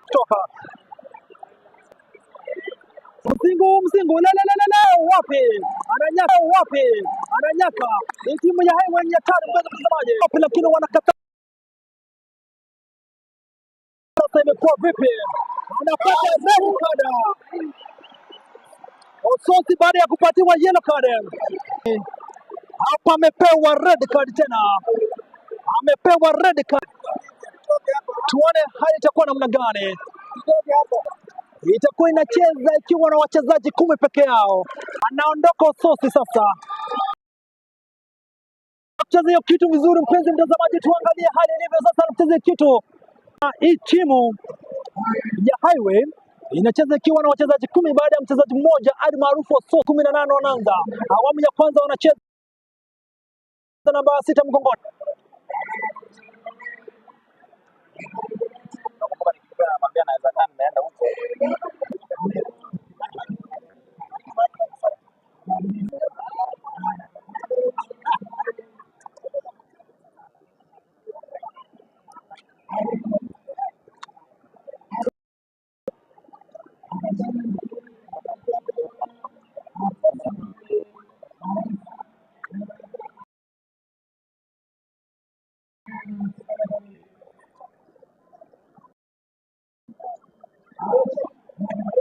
kutoka Msingu wapi ananyaka ni timu ya Highway ya tano mtazamaji wapi, lakini wanakataa. Sasa imekuwa vipi? Anapata red card Ososi baada ya kupatiwa yellow card. Hapa amepewa red card tena, amepewa red card. Tuone hali itakuwa namna gani. Itakuwa inacheza ikiwa na wachezaji 10 peke yao. Anaondoka Ososi sasa. Mcheza hiyo kitu vizuri, mpenzi mtazamaji, tuangalie hali ilivyo sasa. Mcheza kitu hii timu ya Highway inacheza ikiwa na wachezaji 10 baada ya mchezaji mmoja hadi maarufu Ososi 18 wanaanza. Awamu ya kwanza wanacheza namba 6 mgongoni. Nakumbuka nikipewa anamwambia naweza kana naenda huko.